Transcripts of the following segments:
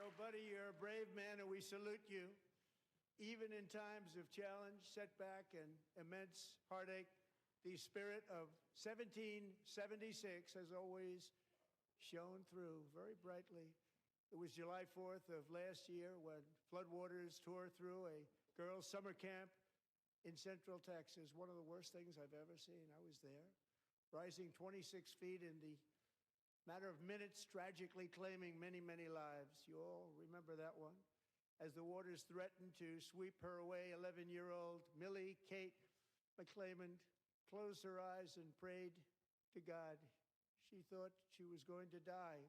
So, buddy, you're a brave man, and we salute you. Even in times of challenge, setback, and immense heartache, the spirit of 1776 has always shone through very brightly. It was July 4th of last year when floodwaters tore through a girls' summer camp in Central Texas. One of the worst things I've ever seen. I was there, rising 26 feet in the matter of minutes, tragically claiming many, many lives. You all remember that one? As the waters threatened to sweep her away, 11-year-old Millie Kate McClelland closed her eyes and prayed to God. She thought she was going to die.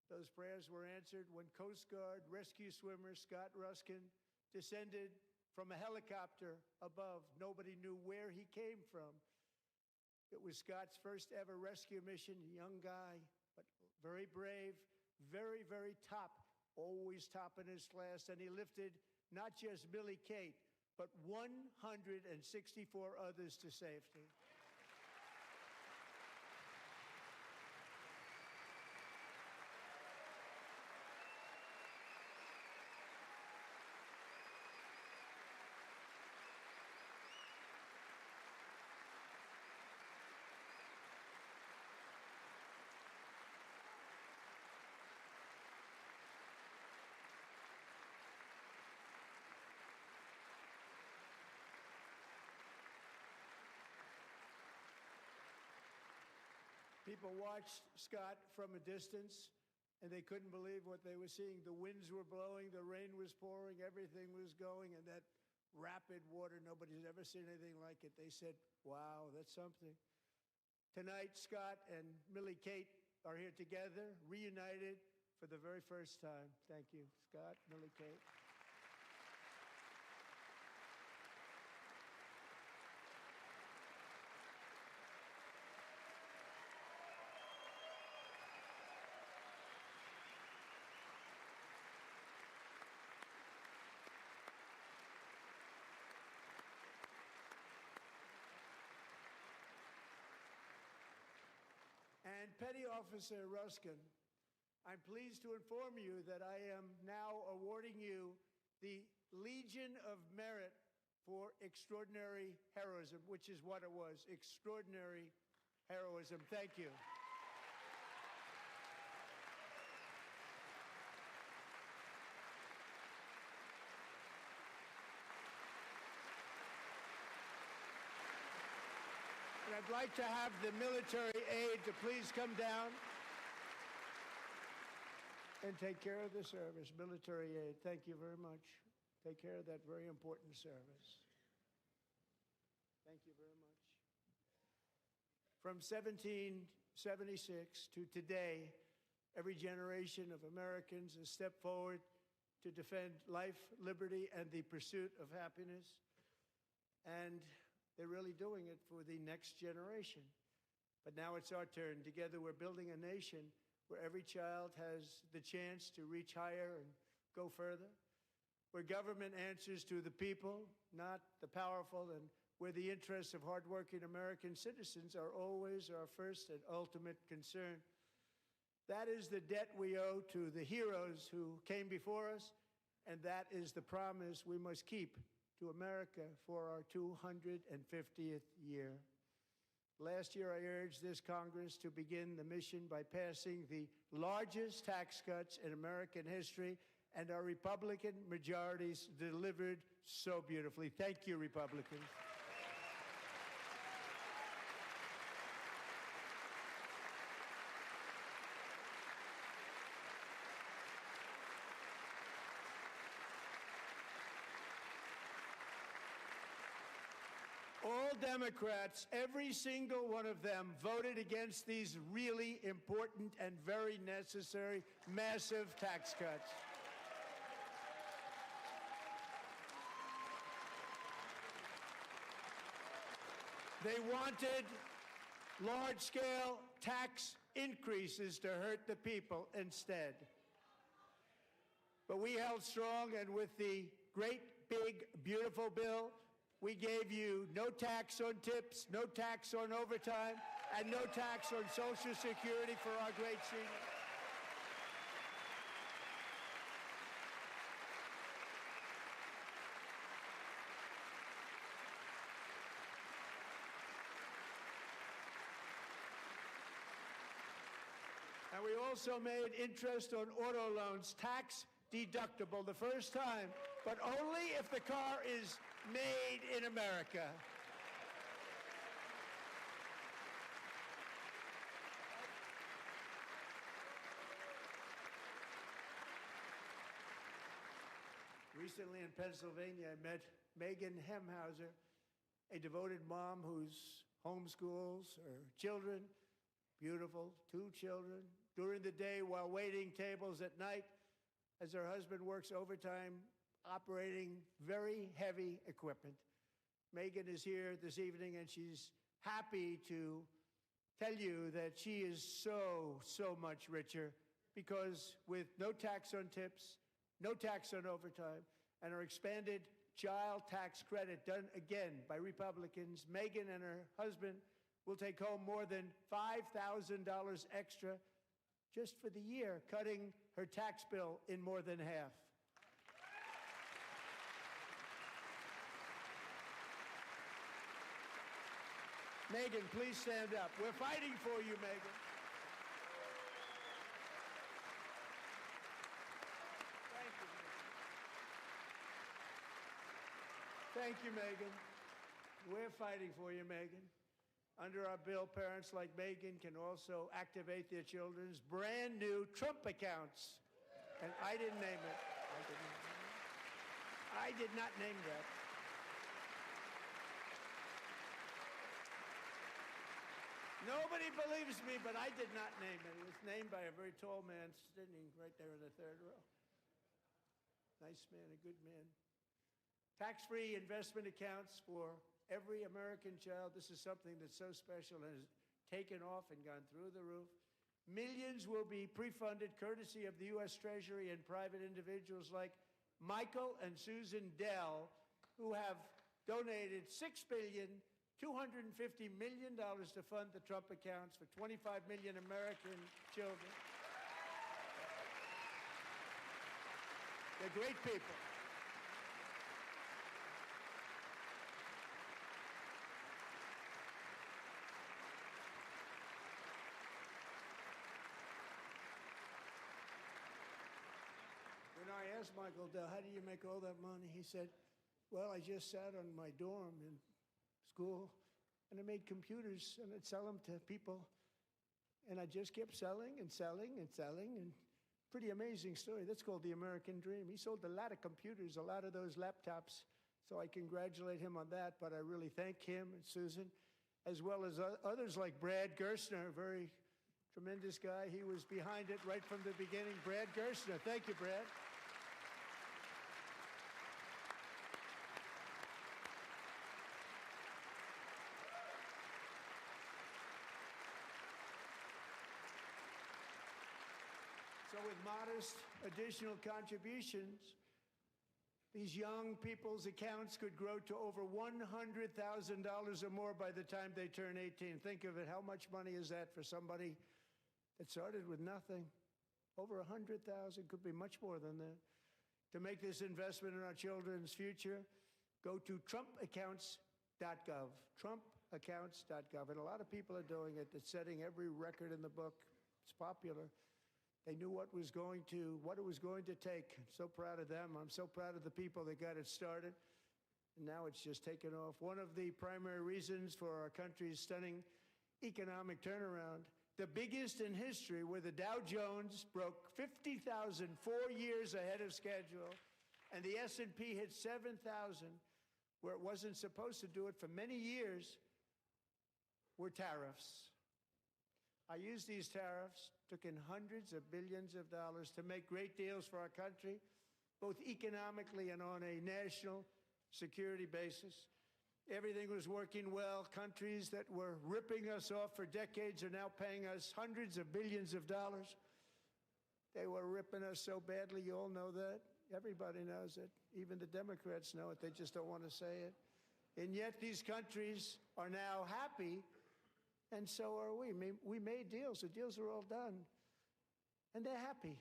Those prayers were answered when Coast Guard rescue swimmer Scott Ruskin descended from a helicopter above. Nobody knew where he came from. It was Scott's first ever rescue mission, a young guy, but very brave, very, very top, always top in his class. And he lifted not just Millie Kate, but 164 others to safety. People watched Scott from a distance, and they couldn't believe what they were seeing. The winds were blowing, the rain was pouring, everything was going, and that rapid water, nobody's ever seen anything like it. They said, wow, that's something. Tonight, Scott and Millie Kate are here together, reunited for the very first time. Thank you, Scott, Millie Kate. And Petty Officer Ruskin, I'm pleased to inform you that I am now awarding you the Legion of Merit for extraordinary heroism, which is what it was, extraordinary heroism. Thank you. And I'd like to have the military aide to please come down and take care of the service. Military aide, thank you very much. Take care of that very important service. Thank you very much. From 1776 to today, every generation of Americans has stepped forward to defend life, liberty, and the pursuit of happiness. And they're really doing it for the next generation. But now it's our turn. Together we're building a nation where every child has the chance to reach higher and go further, where government answers to the people, not the powerful, and where the interests of hardworking American citizens are always our first and ultimate concern. That is the debt we owe to the heroes who came before us, and that is the promise we must keep to America for our 250th year. Last year, I urged this Congress to begin the mission by passing the largest tax cuts in American history, and our Republican majorities delivered so beautifully. Thank you, Republicans. All Democrats, every single one of them, voted against these really important and very necessary massive tax cuts. They wanted large-scale tax increases to hurt the people instead. But we held strong, and with the great, big, beautiful bill, we gave you no tax on tips, no tax on overtime, and no tax on Social Security for our great seniors. And we also made interest on auto loans tax deductible the first time, but only if the car is made in America. Recently in Pennsylvania, I met Megan Hemhauser, a devoted mom who's homeschools her children, beautiful, 2 children, during the day while waiting tables at night as her husband works overtime operating very heavy equipment. Megan is here this evening and she's happy to tell you that she is so much richer because with no tax on tips, no tax on overtime, and her expanded child tax credit done again by Republicans, Megan and her husband will take home more than $5,000 extra just for the year, cutting her tax bill in more than half. Megan, please stand up. We're fighting for you, Megan. Thank you, Megan. We're fighting for you, Megan. Under our bill, parents like Megan can also activate their children's brand new Trump accounts. And I didn't name it. I did not name that. Nobody believes me, but I did not name it. It was named by a very tall man sitting right there in the third row. Nice man, a good man. Tax-free investment accounts for every American child. This is something that's so special and has taken off and gone through the roof. Millions will be pre-funded courtesy of the U.S. Treasury and private individuals like Michael and Susan Dell, who have donated $6,250 million to fund the Trump accounts for 25 million American children. They're great people. When I asked Michael Dell, how do you make all that money? He said, well, I just sat on my dorm in school, and I made computers, and I'd sell them to people. And I just kept selling and selling and selling, and pretty amazing story. That's called the American dream. He sold a lot of computers, a lot of those laptops, so I congratulate him on that, but I really thank him and Susan, as well as others like Brad Gerstner, a very tremendous guy. He was behind it right from the beginning. Brad Gerstner. Thank you, Brad. So with modest additional contributions, these young people's accounts could grow to over $100,000 or more by the time they turn 18. Think of it. How much money is that for somebody that started with nothing? Over 100,000, could be much more than that. To make this investment in our children's future, go to trumpaccounts.gov, trumpaccounts.gov. And a lot of people are doing it. It's setting every record in the book. It's popular. They knew what it was going to take. I'm so proud of them. I'm so proud of the people that got it started. And now it's just taken off. One of the primary reasons for our country's stunning economic turnaround, the biggest in history, where the Dow Jones broke 50,000 4 years ahead of schedule, and the S&P hit 7,000, where it wasn't supposed to do it for many years, were tariffs. I used these tariffs, took in hundreds of billions of dollars to make great deals for our country, both economically and on a national security basis. Everything was working well. Countries that were ripping us off for decades are now paying us hundreds of billions of dollars. They were ripping us so badly, you all know that. Everybody knows it. Even the Democrats know it. They just don't want to say it. And yet these countries are now happy, and so are we. We made deals. The deals are all done. And they're happy.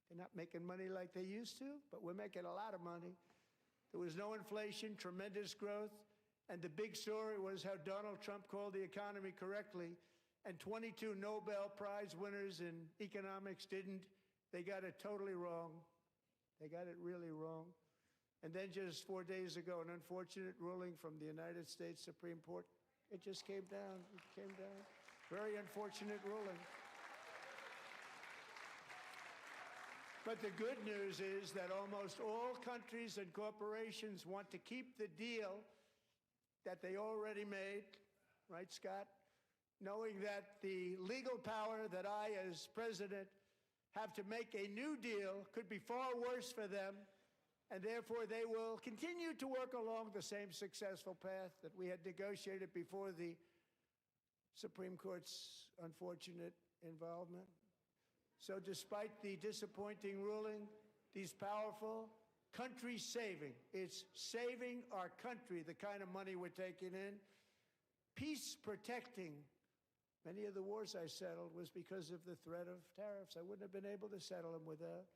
They're not making money like they used to, but we're making a lot of money. There was no inflation, tremendous growth, and the big story was how Donald Trump called the economy correctly and 22 Nobel Prize winners in economics didn't. They got it totally wrong. They got it really wrong. And then just 4 days ago, an unfortunate ruling from the United States Supreme Court. It just came down. It came down. Very unfortunate ruling. But the good news is that almost all countries and corporations want to keep the deal that they already made, right, Scott? Knowing that the legal power that I, as president, have to make a new deal could be far worse for them, and therefore they will continue to work along the same successful path that we had negotiated before the Supreme Court's unfortunate involvement. So despite the disappointing ruling, these powerful country-saving, it's saving our country, the kind of money we're taking in, peace-protecting. Many of the wars I settled was because of the threat of tariffs. I wouldn't have been able to settle them without.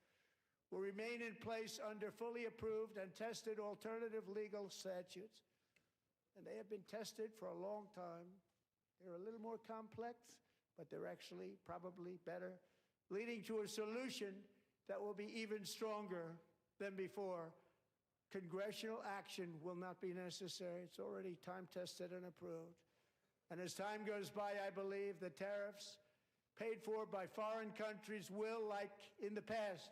Will remain in place under fully approved and tested alternative legal statutes. And they have been tested for a long time. They're a little more complex, but they're actually probably better, leading to a solution that will be even stronger than before. Congressional action will not be necessary. It's already time-tested and approved. And as time goes by, I believe the tariffs paid for by foreign countries will, like in the past,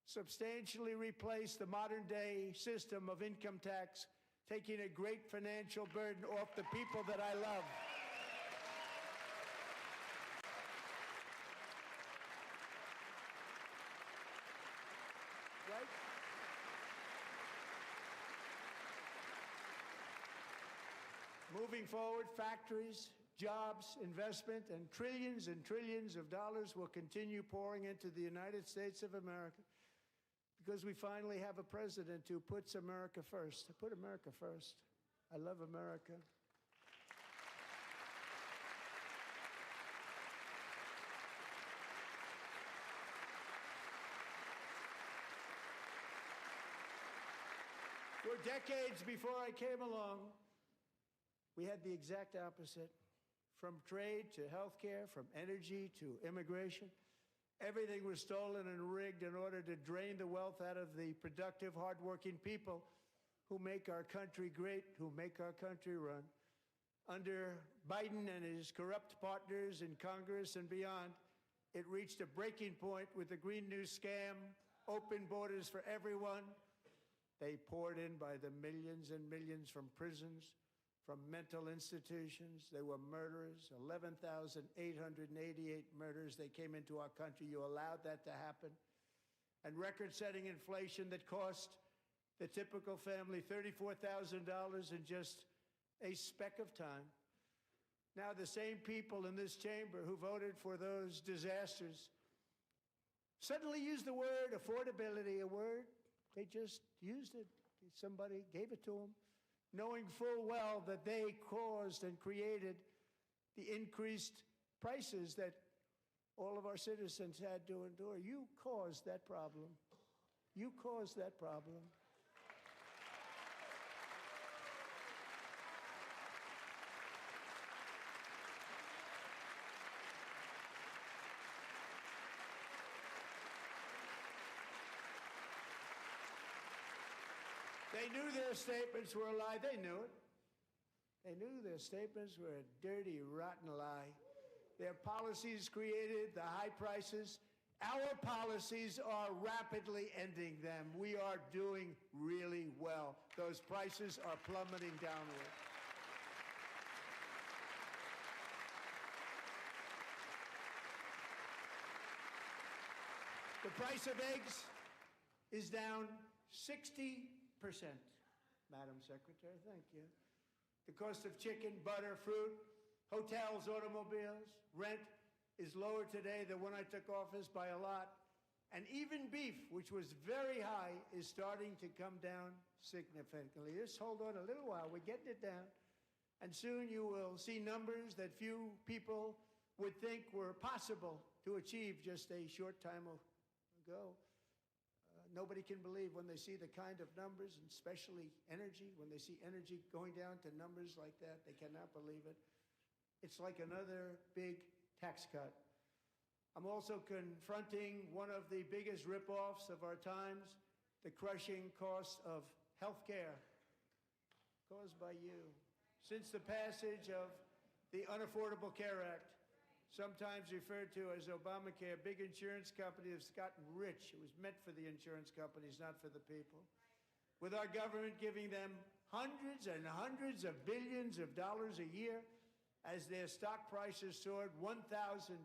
substantially replace the modern-day system of income tax, taking a great financial burden off the people that I love. Right? Moving forward, factories, jobs, investment, and trillions of dollars will continue pouring into the United States of America because we finally have a president who puts America first. I put America first. I love America. For decades before I came along, we had the exact opposite. From trade to healthcare, from energy to immigration, everything was stolen and rigged in order to drain the wealth out of the productive, hardworking people who make our country great, who make our country run. Under Biden and his corrupt partners in Congress and beyond, it reached a breaking point with the Green New Scam, open borders for everyone. They poured in by the millions and millions from prisons, from mental institutions. They were murderers, 11,888 murders. They came into our country. You allowed that to happen. And record-setting inflation that cost the typical family $34,000 in just a speck of time. Now the same people in this chamber who voted for those disasters suddenly used the word affordability, a word. They just used it. Somebody gave it to them, knowing full well that they caused and created the increased prices that all of our citizens had to endure. You caused that problem. You caused that problem. They knew their statements were a lie. They knew it. They knew their statements were a dirty, rotten lie. Their policies created the high prices. Our policies are rapidly ending them. We are doing really well. Those prices are plummeting downward. The price of eggs is down 60%, Madam Secretary. Thank you. The cost of chicken, butter, fruit, hotels, automobiles, rent is lower today than when I took office by a lot. And even beef, which was very high, is starting to come down significantly. Just hold on a little while. We're getting it down. And soon you will see numbers that few people would think were possible to achieve just a short time ago. Nobody can believe when they see the kind of numbers, and especially energy, when they see energy going down to numbers like that, they cannot believe it. It's like another big tax cut. I'm also confronting one of the biggest ripoffs of our times, the crushing cost of health care caused by you. Since the passage of the Unaffordable Care Act, sometimes referred to as Obamacare, big insurance companies have gotten rich. It was meant for the insurance companies, not for the people. With our government giving them hundreds and hundreds of billions of dollars a year as their stock prices soared 1,000,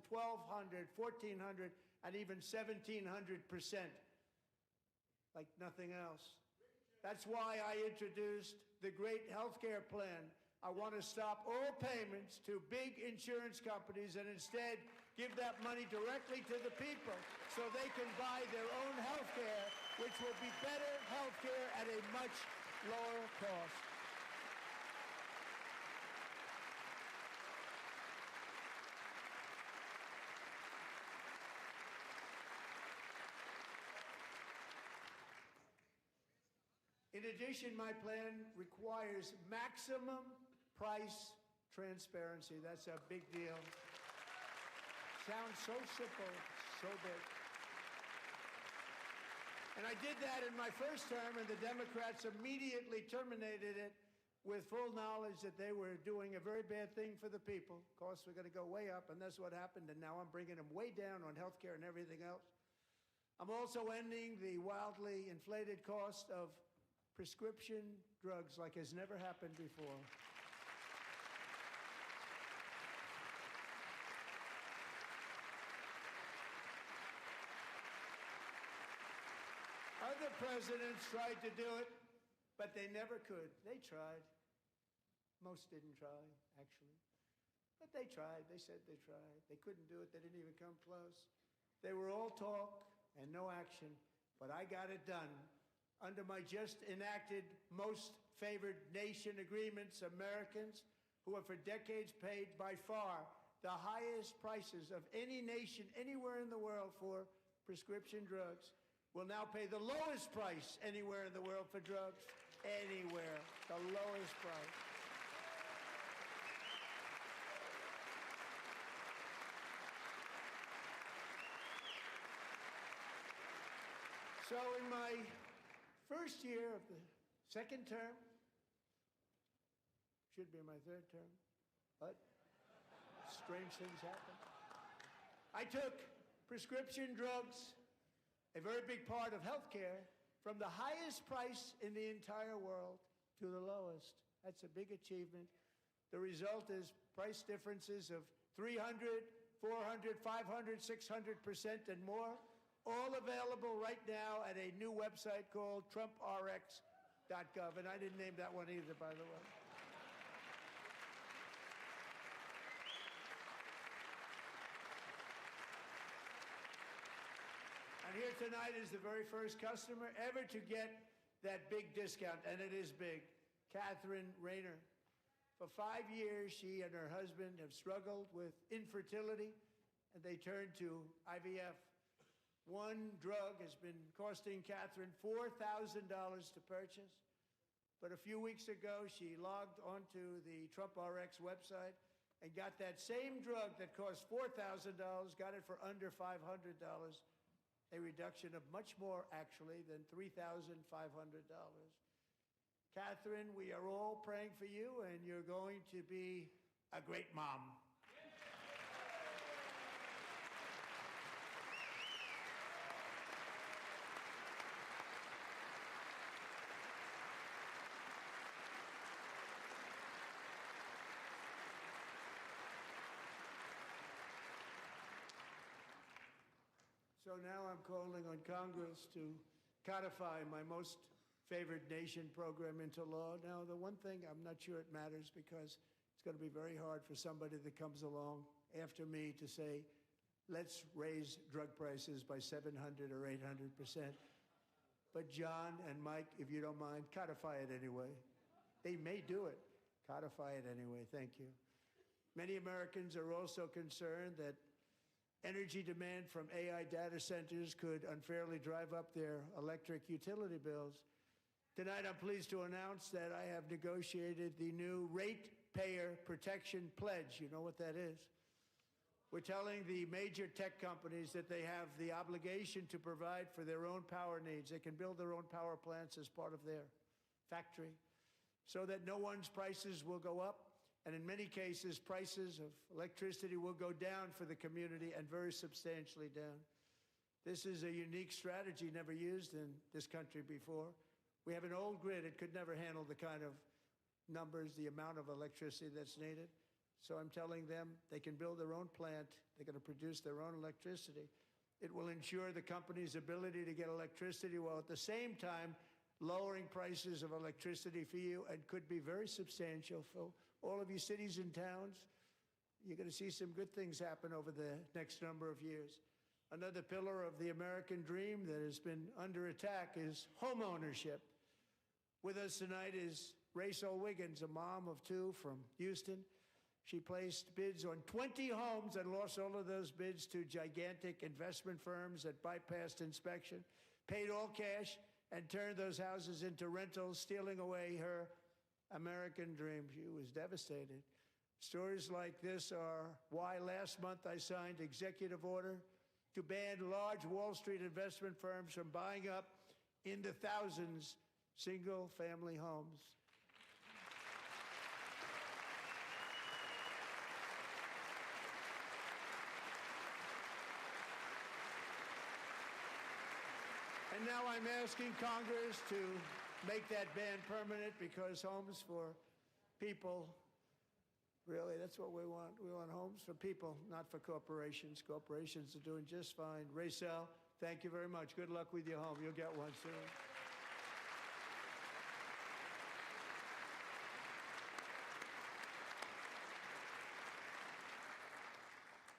1,200, 1,400, and even 1,700%, like nothing else. That's why I introduced the great health care plan. I want to stop all payments to big insurance companies and instead give that money directly to the people so they can buy their own health care, which will be better health care at a much lower cost. In addition, my plan requires maximum price transparency. That's a big deal. Sounds so simple, so big. And I did that in my first term, and the Democrats immediately terminated it with full knowledge that they were doing a very bad thing for the people. Costs were going to go way up, and that's what happened, and now I'm bringing them way down on health care and everything else. I'm also ending the wildly inflated cost of prescription drugs like has never happened before. Other presidents tried to do it, but they never could. They tried. Most didn't try, actually. But they tried. They said they tried. They couldn't do it. They didn't even come close. They were all talk and no action, but I got it done. Under my just enacted most favored nation agreements, Americans who have for decades paid by far the highest prices of any nation anywhere in the world for prescription drugs will now pay the lowest price anywhere in the world for drugs. Anywhere, the lowest price. So in my first year of the second term, should be my third term, but strange things happen. I took prescription drugs, a very big part of healthcare, from the highest price in the entire world to the lowest. That's a big achievement. The result is price differences of 300, 400, 500, 600% and more, all available right now at a new website called TrumpRx.gov. And I didn't name that one either, by the way. And here tonight is the very first customer ever to get that big discount, and it is big, Catherine Rayner. For 5 years, she and her husband have struggled with infertility, and they turned to IVF. One drug has been costing Catherine $4,000 to purchase. But a few weeks ago, she logged onto the TrumpRx website and got that same drug that cost $4,000, got it for under $500. A reduction of much more, actually, than $3,500. Catherine, we are all praying for you, and you're going to be a great mom. So now I'm calling on Congress to codify my most favored nation program into law. Now, the one thing, I'm not sure it matters because it's going to be very hard for somebody that comes along after me to say, let's raise drug prices by 700 or 800%. But John and Mike, if you don't mind, codify it anyway. They may do it. Codify it anyway. Thank you. Many Americans are also concerned that energy demand from AI data centers could unfairly drive up their electric utility bills. Tonight, I'm pleased to announce that I have negotiated the new rate Taxpayer Protection Pledge. You know what that is? We're telling the major tech companies that they have the obligation to provide for their own power needs. They can build their own power plants as part of their factory so that no one's prices will go up. And in many cases, prices of electricity will go down for the community, and very substantially down. This is a unique strategy never used in this country before. We have an old grid. It could never handle the kind of numbers, the amount of electricity that's needed. So I'm telling them they can build their own plant. They're going to produce their own electricity. It will ensure the company's ability to get electricity while at the same time lowering prices of electricity for you, and could be very substantial for all of you cities and towns. You're going to see some good things happen over the next number of years. Another pillar of the American dream that has been under attack is home ownership. With us tonight is Rachel Wiggins, a mom of two from Houston. She placed bids on 20 homes and lost all of those bids to gigantic investment firms that bypassed inspection, paid all cash, and turned those houses into rentals, stealing away her American dream. She was devastated. Stories like this are why last month I signed executive order to ban large Wall Street investment firms from buying up in the thousands single-family homes. And now I'm asking Congress to make that ban permanent, because homes for people, really, that's what we want. We want homes for people, not for corporations. Corporations are doing just fine. Rachel, thank you very much. Good luck with your home. You'll get one soon.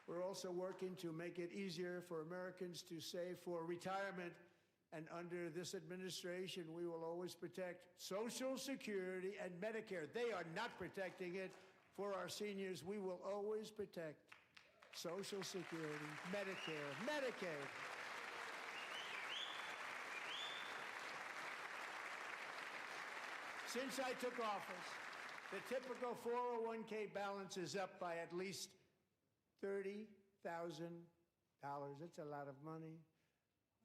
We're also working to make it easier for Americans to save for retirement. And under this administration, we will always protect Social Security and Medicare. They are not protecting it for our seniors. We will always protect Social Security, Medicare, Medicaid. Since I took office, the typical 401k balance is up by at least $30,000. That's a lot of money.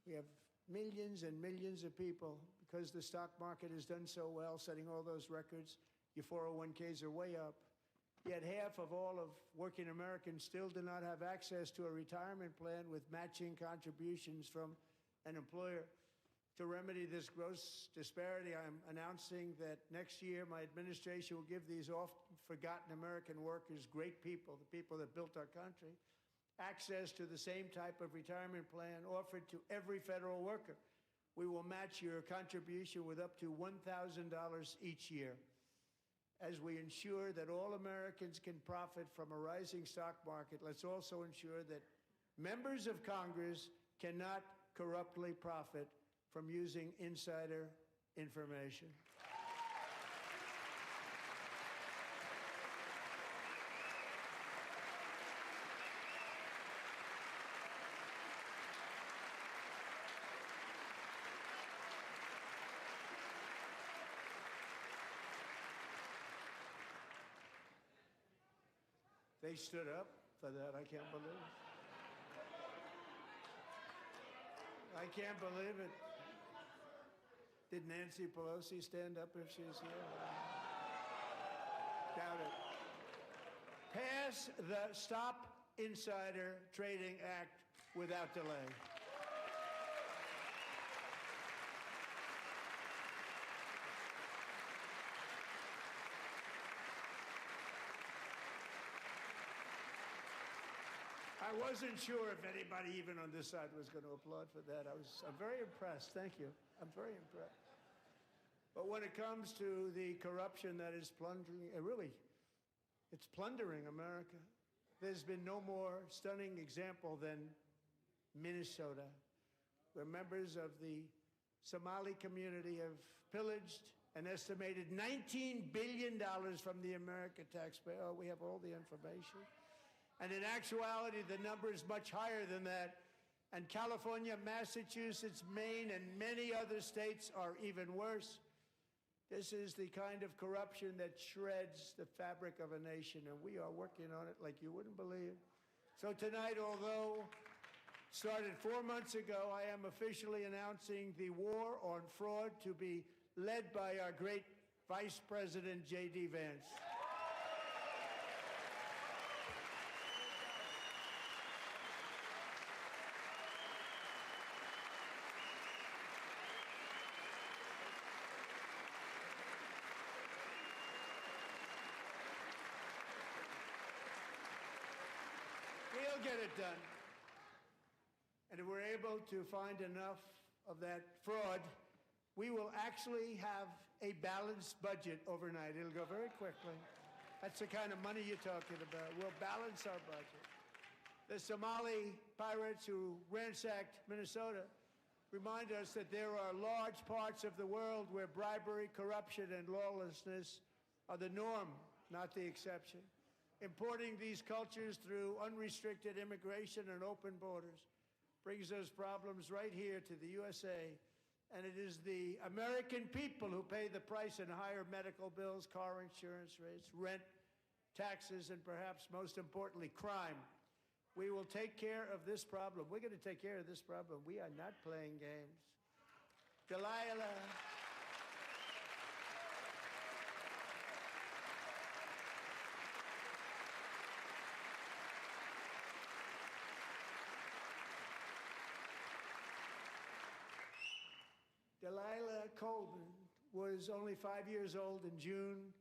We have millions and millions of people, because the stock market has done so well, setting all those records. Your 401ks are way up. Yet half of all of working Americans still do not have access to a retirement plan with matching contributions from an employer. To remedy this gross disparity, I'm announcing that next year my administration will give these often forgotten American workers, great people, the people that built our country, access to the same type of retirement plan offered to every federal worker. We will match your contribution with up to $1,000 each year. As we ensure that all Americans can profit from a rising stock market, let's also ensure that members of Congress cannot corruptly profit from using insider information. They stood up for that. I can't believe it. I can't believe it. Did Nancy Pelosi stand up if she's here? Doubt it. Pass the Stop Insider Trading Act without delay. I wasn't sure if anybody even on this side was going to applaud for that. I'm very impressed. Thank you. I'm very impressed. But when it comes to the corruption that is plundering, it's plundering America. There's been no more stunning example than Minnesota, where members of the Somali community have pillaged an estimated $19 billion from the American taxpayer. Oh, we have all the information. And in actuality, the number is much higher than that. And California, Massachusetts, Maine, and many other states are even worse. This is the kind of corruption that shreds the fabric of a nation, and we are working on it like you wouldn't believe. So tonight, although started 4 months ago, I am officially announcing the war on fraud to be led by our great Vice President J.D. Vance. We'll get it done. And if we're able to find enough of that fraud, we will actually have a balanced budget overnight. It'll go very quickly. That's the kind of money you're talking about. We'll balance our budget. The Somali pirates who ransacked Minnesota remind us that there are large parts of the world where bribery, corruption, and lawlessness are the norm, not the exception. Importing these cultures through unrestricted immigration and open borders brings those problems right here to the USA. And it is the American people who pay the price in higher medical bills, car insurance rates, rent, taxes, and perhaps most importantly, crime. We will take care of this problem. We're going to take care of this problem. We are not playing games. Delilah. Delilah Colvin was only 5 years old in June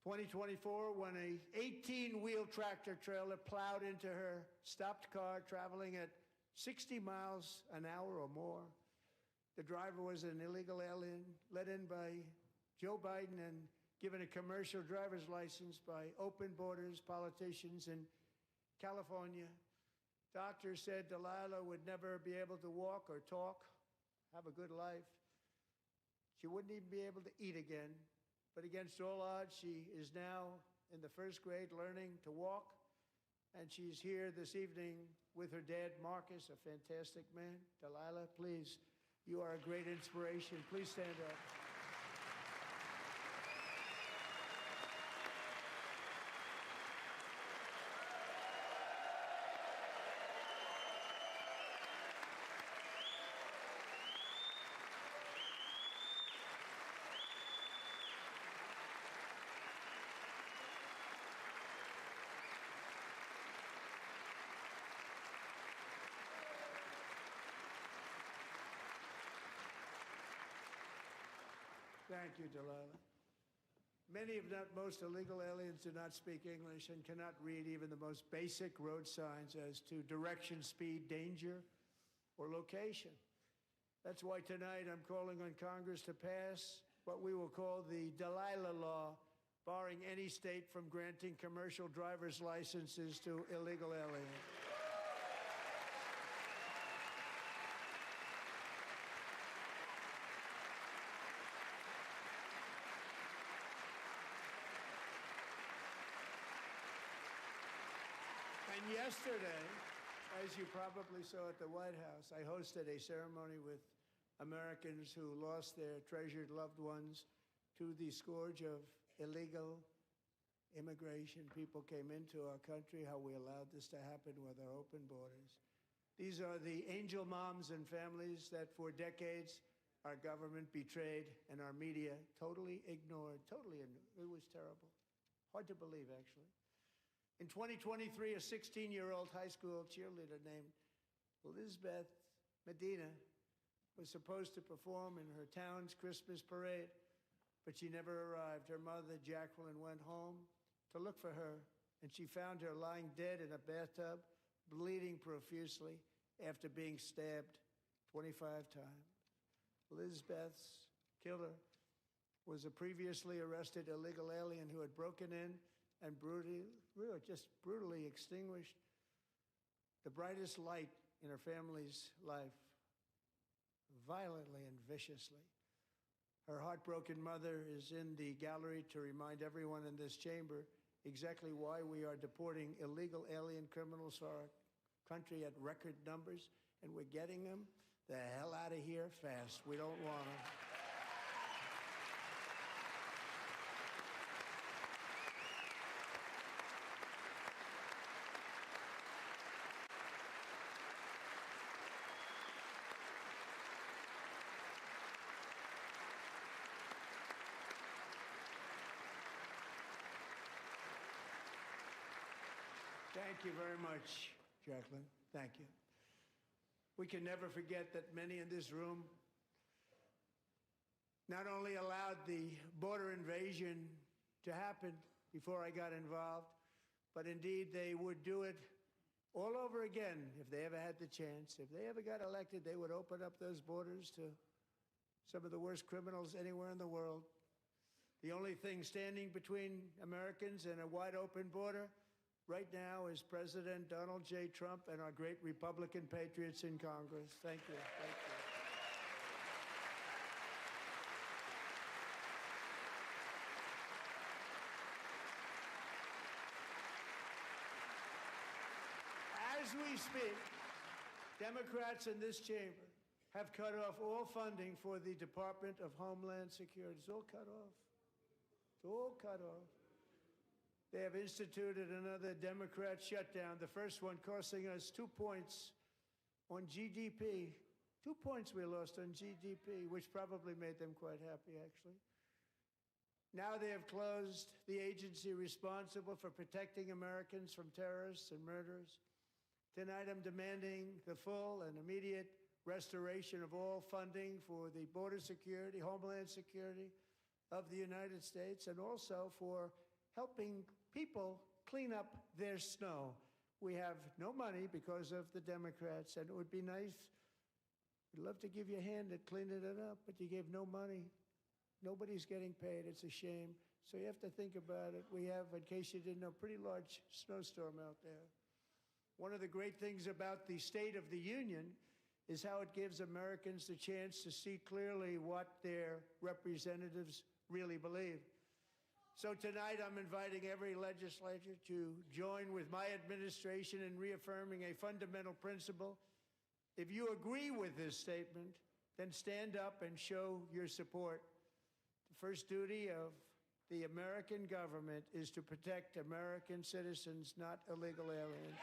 2024 when an 18-wheel tractor trailer plowed into her stopped car traveling at 60 miles an hour or more. The driver was an illegal alien let in by Joe Biden and given a commercial driver's license by open borders politicians in California. Doctors said Delilah would never be able to walk or talk, have a good life. She wouldn't even be able to eat again. But against all odds, she is now in the first grade learning to walk. And she's here this evening with her dad, Marcus, a fantastic man. Delilah, please, you are a great inspiration. Please stand up. Thank you, Delilah. Many, if not most, illegal aliens do not speak English and cannot read even the most basic road signs as to direction, speed, danger, or location. That's why tonight I'm calling on Congress to pass what we will call the Delilah Law, barring any state from granting commercial driver's licenses to illegal aliens. And yesterday, as you probably saw at the White House, I hosted a ceremony with Americans who lost their treasured loved ones to the scourge of illegal immigration. People came into our country, how we allowed this to happen with our open borders. These are the angel moms and families that for decades our government betrayed and our media totally ignored. It was terrible. Hard to believe, actually. In 2023, a 16-year-old high school cheerleader named Elizabeth Medina was supposed to perform in her town's Christmas parade, but she never arrived. Her mother, Jacqueline, went home to look for her, and she found her lying dead in a bathtub, bleeding profusely after being stabbed 25 times. Elizabeth's killer was a previously arrested illegal alien who had broken in and brutally extinguished the brightest light in her family's life, violently and viciously. Her heartbroken mother is in the gallery to remind everyone in this chamber exactly why we are deporting illegal alien criminals to our country at record numbers, and we're getting them the hell out of here fast. We don't want them. Thank you very much, Jacqueline. Thank you. We can never forget that many in this room not only allowed the border invasion to happen before I got involved, but indeed they would do it all over again if they ever had the chance. If they ever got elected, they would open up those borders to some of the worst criminals anywhere in the world. The only thing standing between Americans and a wide open border right now is President Donald J. Trump and our great Republican patriots in Congress. Thank you. Thank you. As we speak, Democrats in this chamber have cut off all funding for the Department of Homeland Security. It's all cut off. It's all cut off. They have instituted another Democrat shutdown, the first one costing us 2 points on GDP. 2 points we lost on GDP, which probably made them quite happy, actually. Now they have closed the agency responsible for protecting Americans from terrorists and murderers. Tonight I'm demanding the full and immediate restoration of all funding for the border security, homeland security of the United States, and also for helping people clean up their snow. We have no money because of the Democrats, and it would be nice. We'd love to give you a hand at cleaning it up, but you gave no money. Nobody's getting paid. It's a shame. So you have to think about it. We have, in case you didn't know, a pretty large snowstorm out there. One of the great things about the State of the Union is how it gives Americans the chance to see clearly what their representatives really believe. So tonight I'm inviting every legislator to join with my administration in reaffirming a fundamental principle. If you agree with this statement, then stand up and show your support. The first duty of the American government is to protect American citizens, not illegal aliens.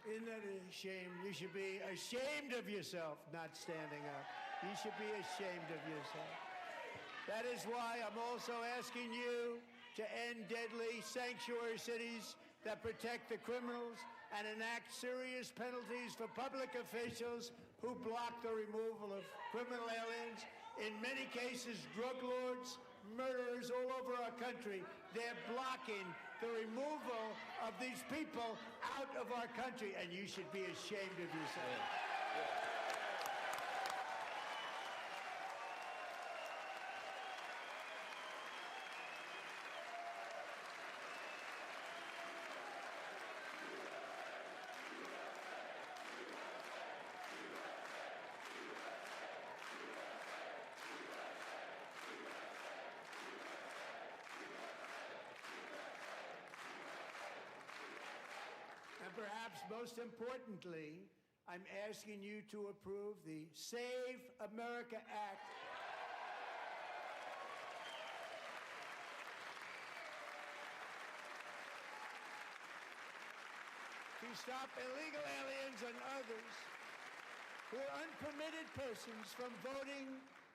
Isn't that a shame? You should be ashamed of yourself not standing up. You should be ashamed of yourself. That is why I'm also asking you to end deadly sanctuary cities that protect the criminals and enact serious penalties for public officials who block the removal of criminal aliens. In many cases, drug lords, murderers all over our country, they're blocking the removal of these people out of our country, and you should be ashamed of yourself. perhaps most importantly, I'm asking you to approve the Save America Act. To stop illegal aliens and others who are unpermitted persons from voting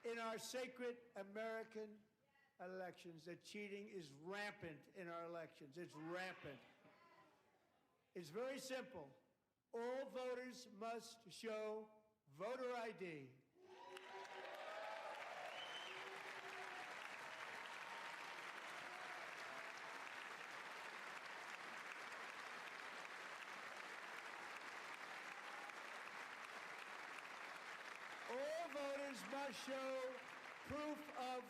in our sacred American elections. That cheating is rampant in our elections. It's rampant. It's very simple. All voters must show voter ID. All voters must show proof of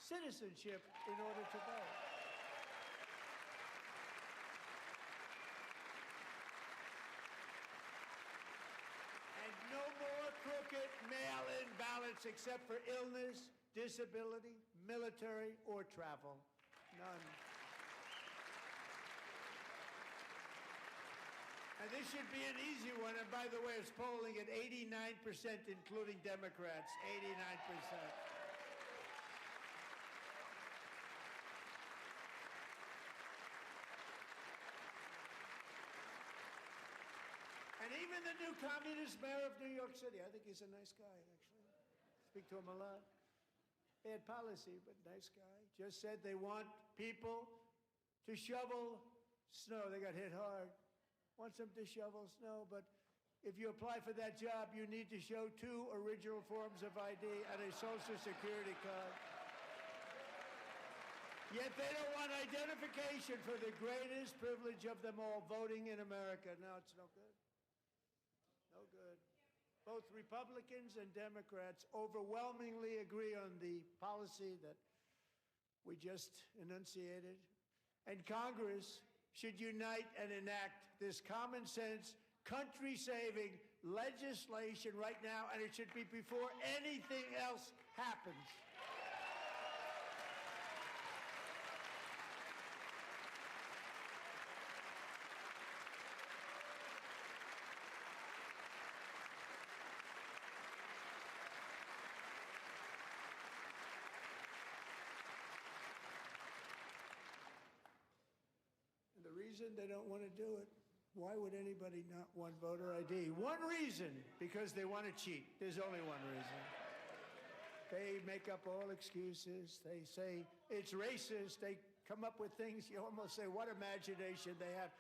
citizenship in order to vote. And no more crooked mail-in ballots except for illness, disability, military, or travel. None. And this should be an easy one. And by the way, it's polling at 89%, including Democrats. 89%. And even the new communist mayor of New York City, I think he's a nice guy, actually. Speak to him a lot. Bad policy, but nice guy. Just said they want people to shovel snow. They got hit hard. Wants them to shovel snow, but if you apply for that job, you need to show 2 original forms of ID and a Social Security card. Yet they don't want identification for the greatest privilege of them all, voting in America. No, it's no good. No good. Both Republicans and Democrats overwhelmingly agree on the policy that we just enunciated. And Congress should unite and enact this common sense, country-saving legislation right now, and it should be before anything else happens. The reason they don't want to do it, why would anybody not want voter ID? One reason, because they want to cheat. There's only one reason. They make up all excuses. They say it's racist. They come up with things you almost say, what imagination they have.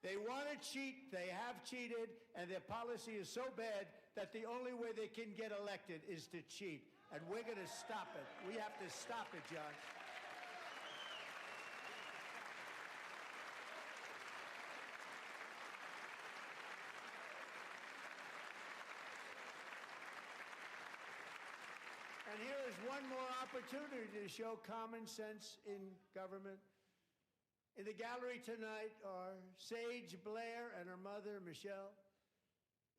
They want to cheat. They have cheated, and their policy is so bad that the only way they can get elected is to cheat. And we're going to stop it. We have to stop it, John. And here is one more opportunity to show common sense in government. In the gallery tonight are Sage Blair and her mother, Michelle.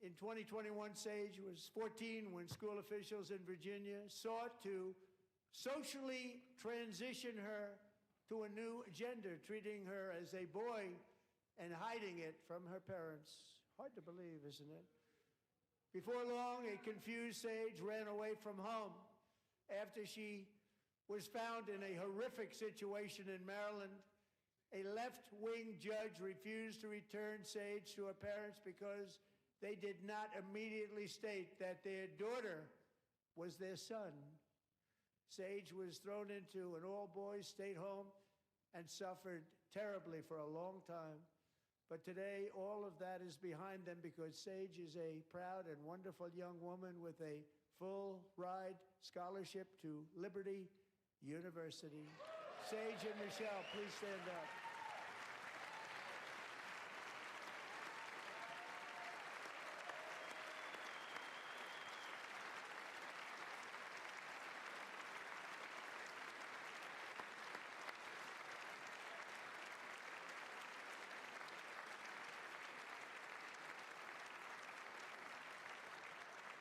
In 2021, Sage was 14 when school officials in Virginia sought to socially transition her to a new gender, treating her as a boy and hiding it from her parents. Hard to believe, isn't it? Before long, a confused Sage ran away from home. After she was found in a horrific situation in Maryland, a left-wing judge refused to return Sage to her parents because they did not immediately state that their daughter was their son. Sage was thrown into an all-boys state home and suffered terribly for a long time. But today, all of that is behind them because Sage is a proud and wonderful young woman with a full ride scholarship to Liberty University. Sage and Michelle, please stand up.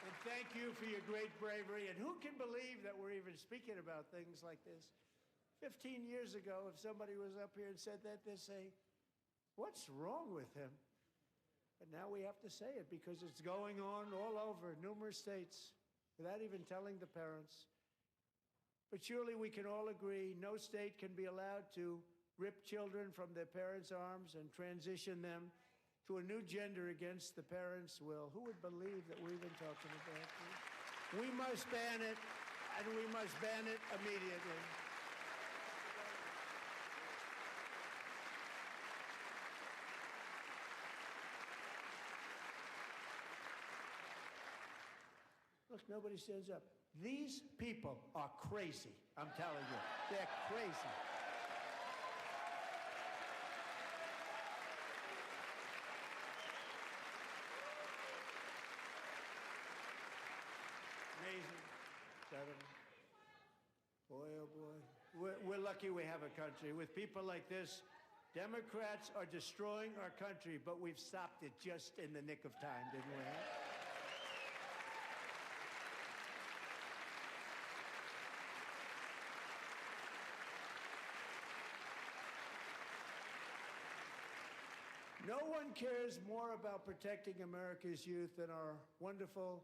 And thank you for your great bravery. And who can believe that we're even speaking about things like this? 15 years ago, if somebody was up here and said that, they'd say, what's wrong with him? But now we have to say it because it's going on all over numerous states without even telling the parents. But surely we can all agree no state can be allowed to rip children from their parents' arms and transition them to a new gender against the parents' will. Who would believe that we've been talking about this? We must ban it, and we must ban it immediately. Look, nobody stands up. These people are crazy, I'm telling you. They're crazy. Amazing. Boy, oh boy. We're lucky we have a country. With people like this, Democrats are destroying our country, but we've stopped it just in the nick of time, didn't we? No one cares more about protecting America's youth than our wonderful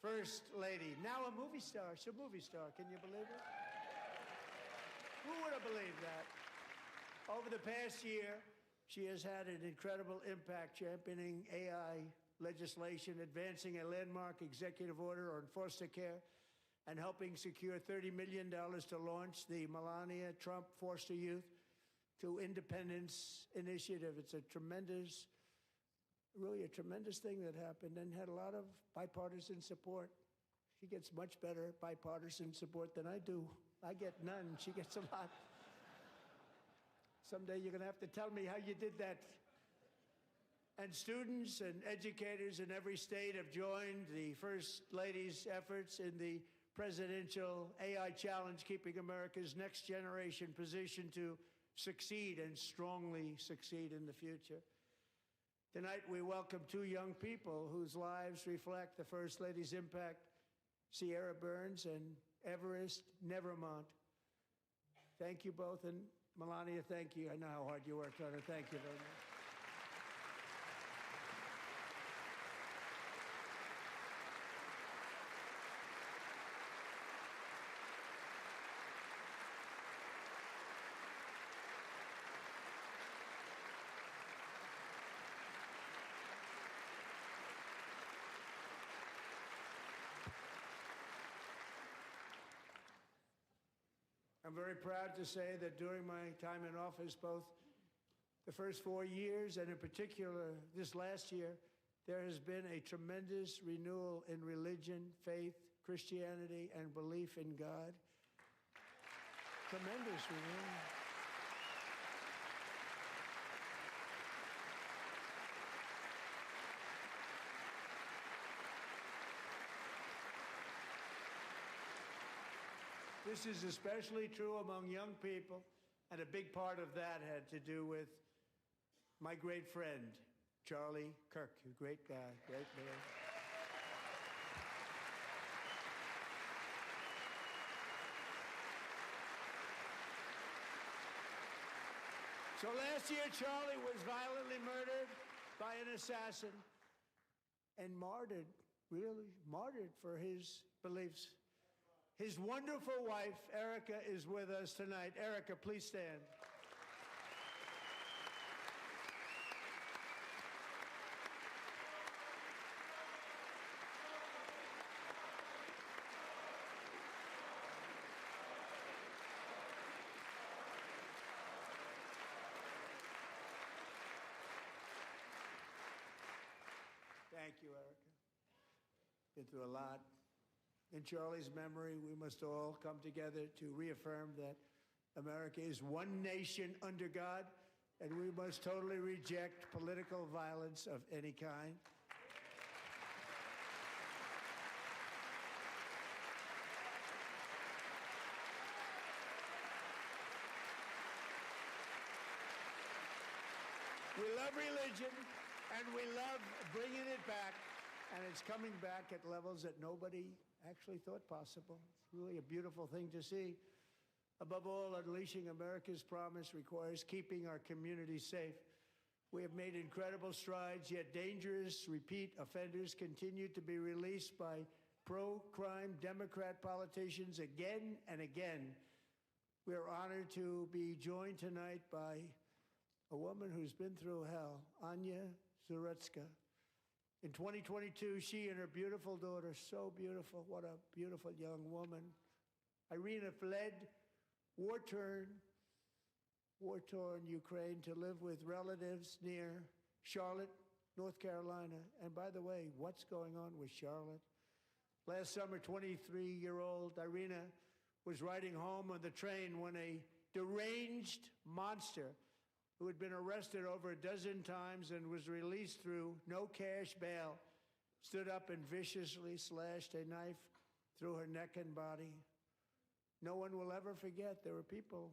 First Lady, now a movie star. She's a movie star. Can you believe it? Who would have believed that? Over the past year, she has had an incredible impact championing AI legislation, advancing a landmark executive order on foster care, and helping secure $30 million to launch the Melania Trump Foster Youth to Independence Initiative. It's a tremendous, really a tremendous thing that happened and had a lot of bipartisan support. She gets much better bipartisan support than I do. I get none. She gets a lot. Someday you're going to have to tell me how you did that. And students and educators in every state have joined the First Lady's efforts in the presidential AI challenge, keeping America's next generation positioned to succeed and strongly succeed in the future. Tonight, we welcome two young people whose lives reflect the First Lady's impact, Sierra Burns and Everest Nevermont. Thank you both, and Melania, thank you. I know how hard you worked on it. Thank you very much. I'm very proud to say that during my time in office, both the first 4 years and in particular this last year, there has been a tremendous renewal in religion, faith, Christianity, and belief in God. Tremendous renewal. This is especially true among young people, and a big part of that had to do with my great friend, Charlie Kirk, a great guy, great man. So last year, Charlie was violently murdered by an assassin and martyred, really martyred for his beliefs. His wonderful wife, Erica, is with us tonight. Erica, please stand. Thank you, Erica. Been through a lot. In Charlie's memory, we must all come together to reaffirm that America is one nation under God, and we must totally reject political violence of any kind. We love religion, and we love bringing it back, and it's coming back at levels that nobody actually thought possible. It's really a beautiful thing to see. Above all, unleashing America's promise requires keeping our communities safe. We have made incredible strides, yet dangerous repeat offenders continue to be released by pro-crime Democrat politicians again and again. We are honored to be joined tonight by a woman who's been through hell, Anya Zarutska. In 2022, she and her beautiful daughter, so beautiful, what a beautiful young woman, Irina, fled war-torn Ukraine to live with relatives near Charlotte, North Carolina. And by the way, what's going on with Charlotte? Last summer, 23-year-old Irina was riding home on the train when a deranged monster who had been arrested over a dozen times and was released through no cash bail stood up and viciously slashed a knife through her neck and body. No one will ever forget. There were people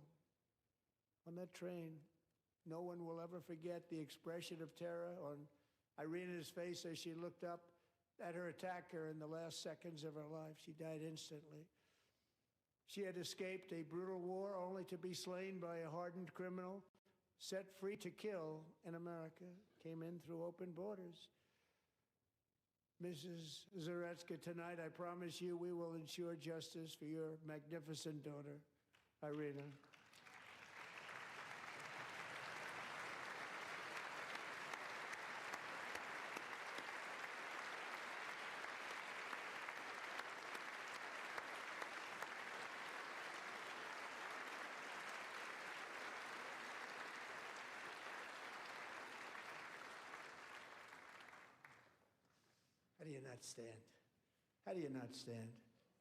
on that train. No one will ever forget the expression of terror on Irina's face as she looked up at her attacker in the last seconds of her life. She died instantly. She had escaped a brutal war only to be slain by a hardened criminal, set free to kill in America, came in through open borders. Mrs. Zarutska, tonight I promise you we will ensure justice for your magnificent daughter, Irina. How do you not stand? How do you not stand?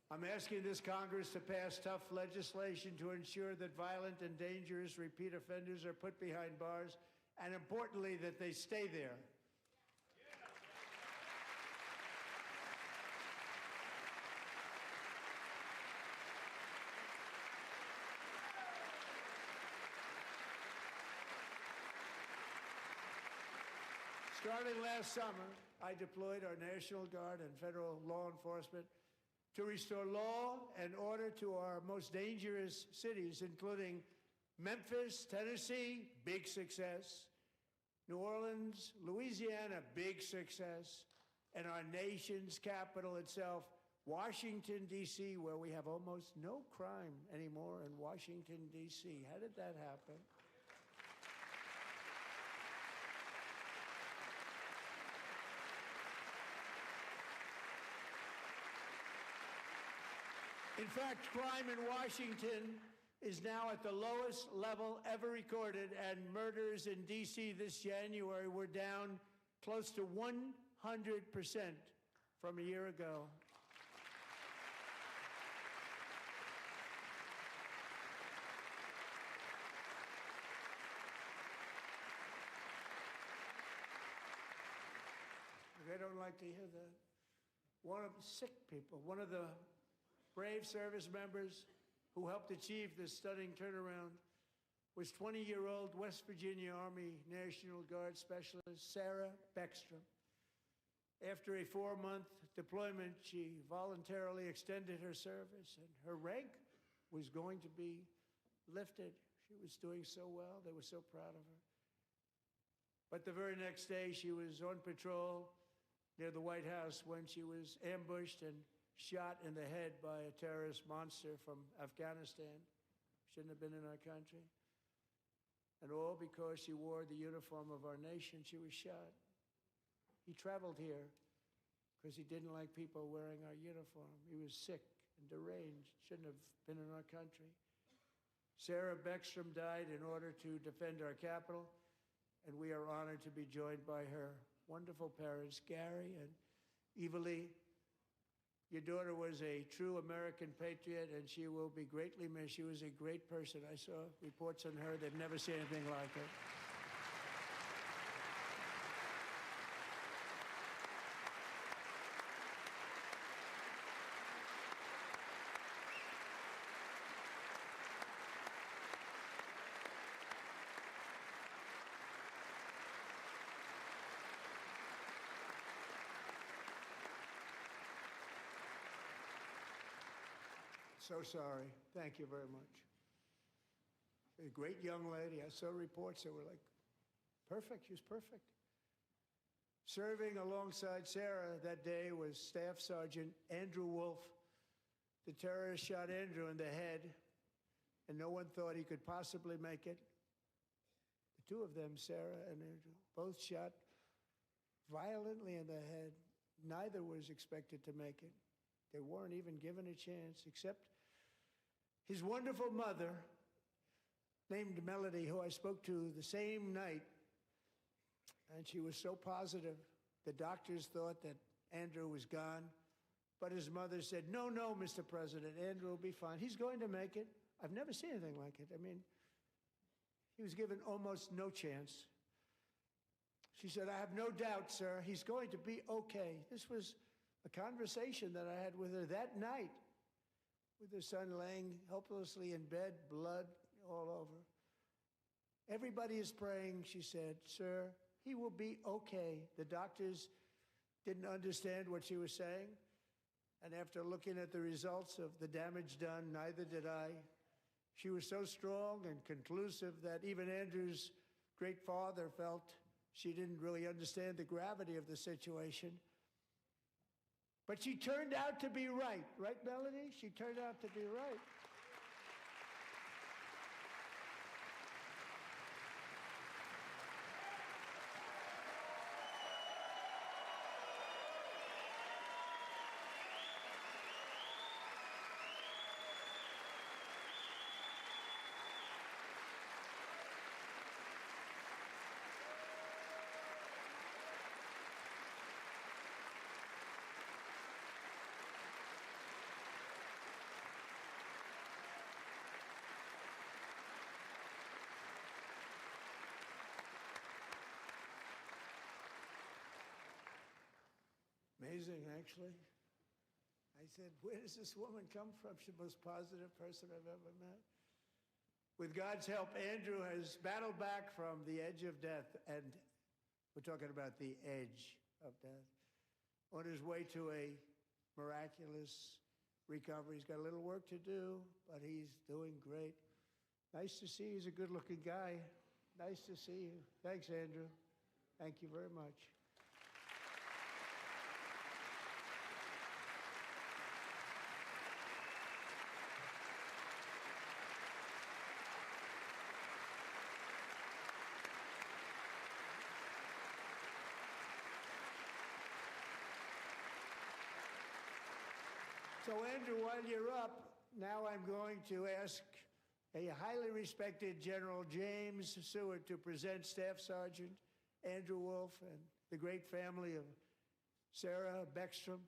I'm asking this Congress to pass tough legislation to ensure that violent and dangerous repeat offenders are put behind bars, and importantly, that they stay there. Starting last summer, I deployed our National Guard and federal law enforcement to restore law and order to our most dangerous cities, including Memphis, Tennessee, big success, New Orleans, Louisiana, big success, and our nation's capital itself, Washington, D.C., where we have almost no crime anymore in Washington, D.C. How did that happen? In fact, crime in Washington is now at the lowest level ever recorded, and murders in D.C. this January were down close to 100% from a year ago. I don't like to hear that. One of the sick people, one of the brave service members who helped achieve this stunning turnaround was 20-year-old West Virginia Army National Guard Specialist Sarah Beckstrom. After a 4-month deployment, she voluntarily extended her service, and her rank was going to be lifted. She was doing so well. They were so proud of her. But the very next day, she was on patrol near the White House when she was ambushed and shot in the head by a terrorist monster from Afghanistan. Shouldn't have been in our country. And all because she wore the uniform of our nation, she was shot. He traveled here because he didn't like people wearing our uniform. He was sick and deranged, shouldn't have been in our country. Sarah Beckstrom died in order to defend our capital, and we are honored to be joined by her wonderful parents, Gary and Eva Lee. Your daughter was a true American patriot, and she will be greatly missed. She was a great person. I saw reports on her. They've never seen anything like it. So sorry. Thank you very much. A great young lady. I saw reports that were like Perfect. She was perfect. Serving alongside Sarah that day was Staff Sergeant Andrew Wolf. The terrorist shot Andrew in the head, and no one thought he could possibly make it. The two of them, Sarah and Andrew, both shot violently in the head. Neither was expected to make it. They weren't even given a chance, except his wonderful mother, named Melody, who I spoke to the same night, and she was so positive. The doctors thought that Andrew was gone, but his mother said, no, Mr. President, Andrew will be fine. He's going to make it. I've never seen anything like it. I mean, he was given almost no chance. She said, I have no doubt, sir, he's going to be okay. This was a conversation that I had with her that night, with her son laying helplessly in bed, blood all over. Everybody is praying, she said, sir, he will be okay. The doctors didn't understand what she was saying. And after looking at the results of the damage done, neither did I. She was so strong and conclusive that even Andrew's great father felt she didn't really understand the gravity of the situation. But she turned out to be right. Right, Melody? She turned out to be right. Amazing, actually. I said, where does this woman come from? She's the most positive person I've ever met. With God's help, Andrew has battled back from the edge of death, and we're talking about the edge of death, on his way to a miraculous recovery. He's got a little work to do, but he's doing great. Nice to see you. He's a good-looking guy. Nice to see you. Thanks, Andrew. Thank you very much. So, Andrew, while you're up, now I'm going to ask a highly respected General James Seward to present Staff Sergeant Andrew Wolf and the great family of Sarah Beckstrom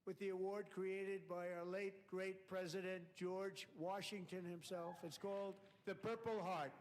with the award created by our late, great President George Washington himself. It's called the Purple Heart.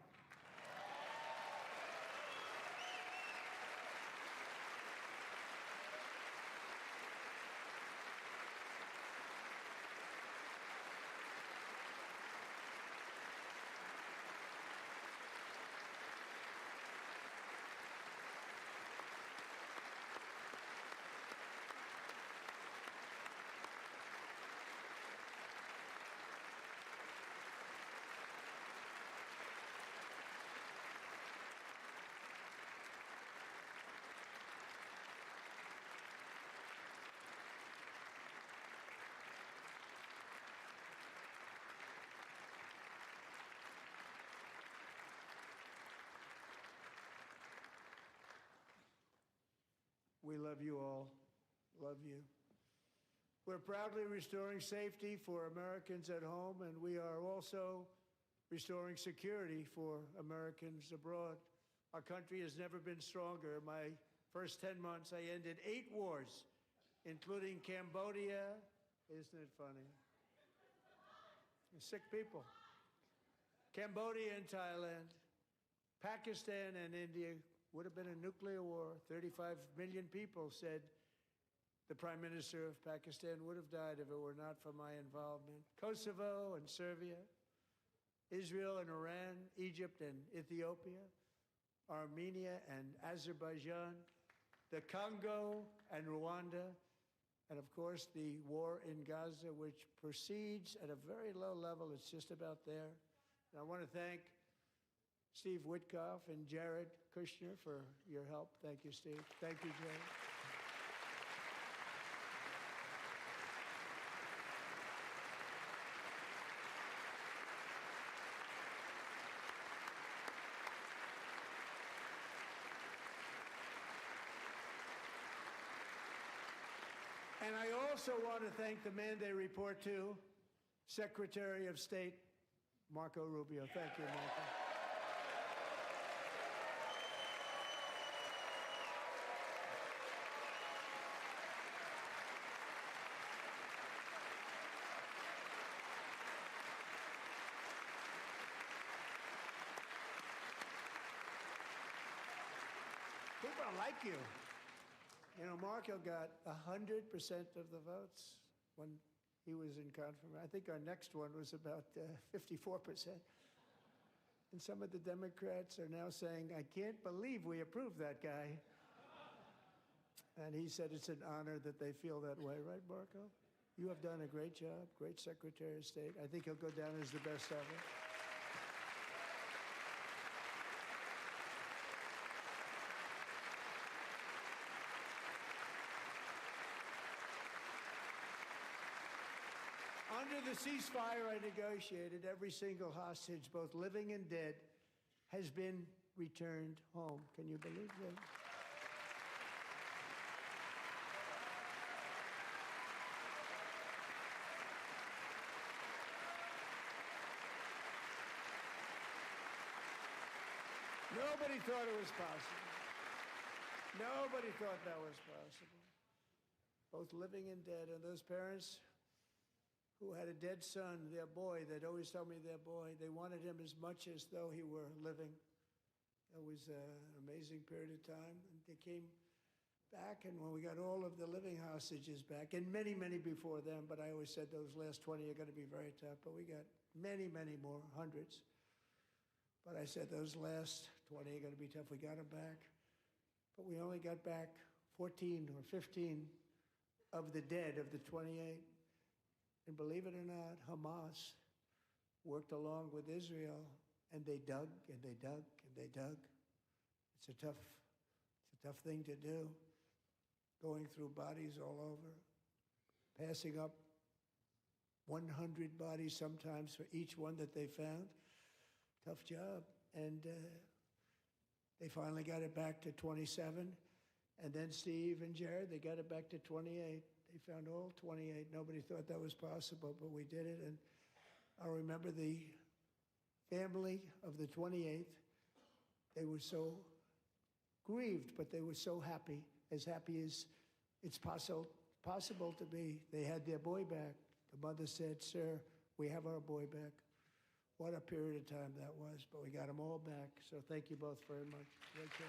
We love you all. Love you. We're proudly restoring safety for Americans at home, and we are also restoring security for Americans abroad. Our country has never been stronger. In my first 10 months, I ended 8 wars, including Cambodia. Isn't it funny? Sick people. Cambodia and Thailand, Pakistan and India. Would have been a nuclear war. 35 million people, said the Prime Minister of Pakistan, would have died if it were not for my involvement. Kosovo and Serbia, Israel and Iran, Egypt and Ethiopia, Armenia and Azerbaijan, the Congo and Rwanda, and of course the war in Gaza, which proceeds at a very low level. It's just about there. And I want to thank Steve Witkoff and Jared Kushner for your help. Thank you, Steve. Thank you, Jay. And I also want to thank the man they report to, Secretary of State Marco Rubio. Thank you, Marco. People don't like you. You know, Marco got 100% of the votes when he was in confirmation. I think our next one was about 54%. And some of the Democrats are now saying, I can't believe we approved that guy. And he said it's an honor that they feel that way, right, Marco? You have done a great job, great Secretary of State. I think he'll go down as the best ever. Under the ceasefire I negotiated, every single hostage, both living and dead, has been returned home. Can you believe that? Nobody thought it was possible. Nobody thought that was possible. Both living and dead. And those parents who had a dead son, their boy, they'd always tell me their boy, they wanted him as much as though he were living. It was an amazing period of time. And they came back, and when we got all of the living hostages back, and many, many before them, but I always said those last 20 are going to be very tough, but we got many, many more, hundreds. But I said those last 20 are going to be tough. We got them back. But we only got back 14 or 15 of the dead, of the 28. And believe it or not, Hamas worked along with Israel, and they dug, and they dug, and they dug. It's a tough thing to do, going through bodies all over, passing up 100 bodies sometimes for each one that they found. Tough job. And they finally got it back to 27. And then Steve and Jared, they got it back to 28. They found all 28. Nobody thought that was possible, but we did it. And I remember the family of the 28th. They were so grieved, but they were so happy as it's possible to be. They had their boy back. The mother said, "Sir, we have our boy back." What a period of time that was, but we got them all back. So thank you both very much. Great job.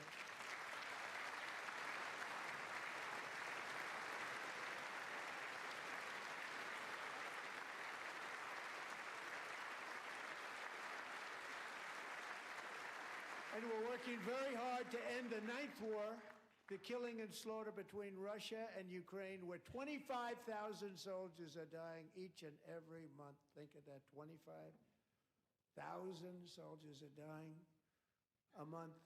And we're working very hard to end the ninth war, the killing and slaughter between Russia and Ukraine, where 25,000 soldiers are dying each and every month. Think of that, 25,000 soldiers are dying a month.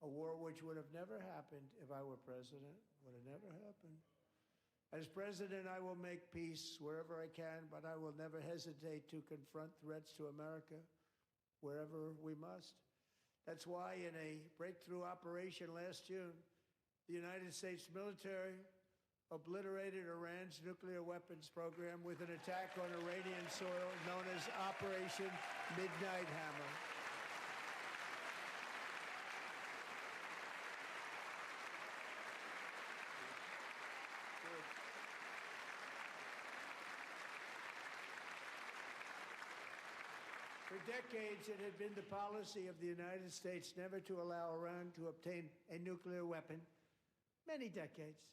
A war which would have never happened if I were president. Would have never happened. As president, I will make peace wherever I can, but I will never hesitate to confront threats to America wherever we must. That's why in a breakthrough operation last June, the United States military obliterated Iran's nuclear weapons program with an attack on Iranian soil known as Operation Midnight Hammer. For decades, it had been the policy of the United States never to allow Iran to obtain a nuclear weapon. Many decades.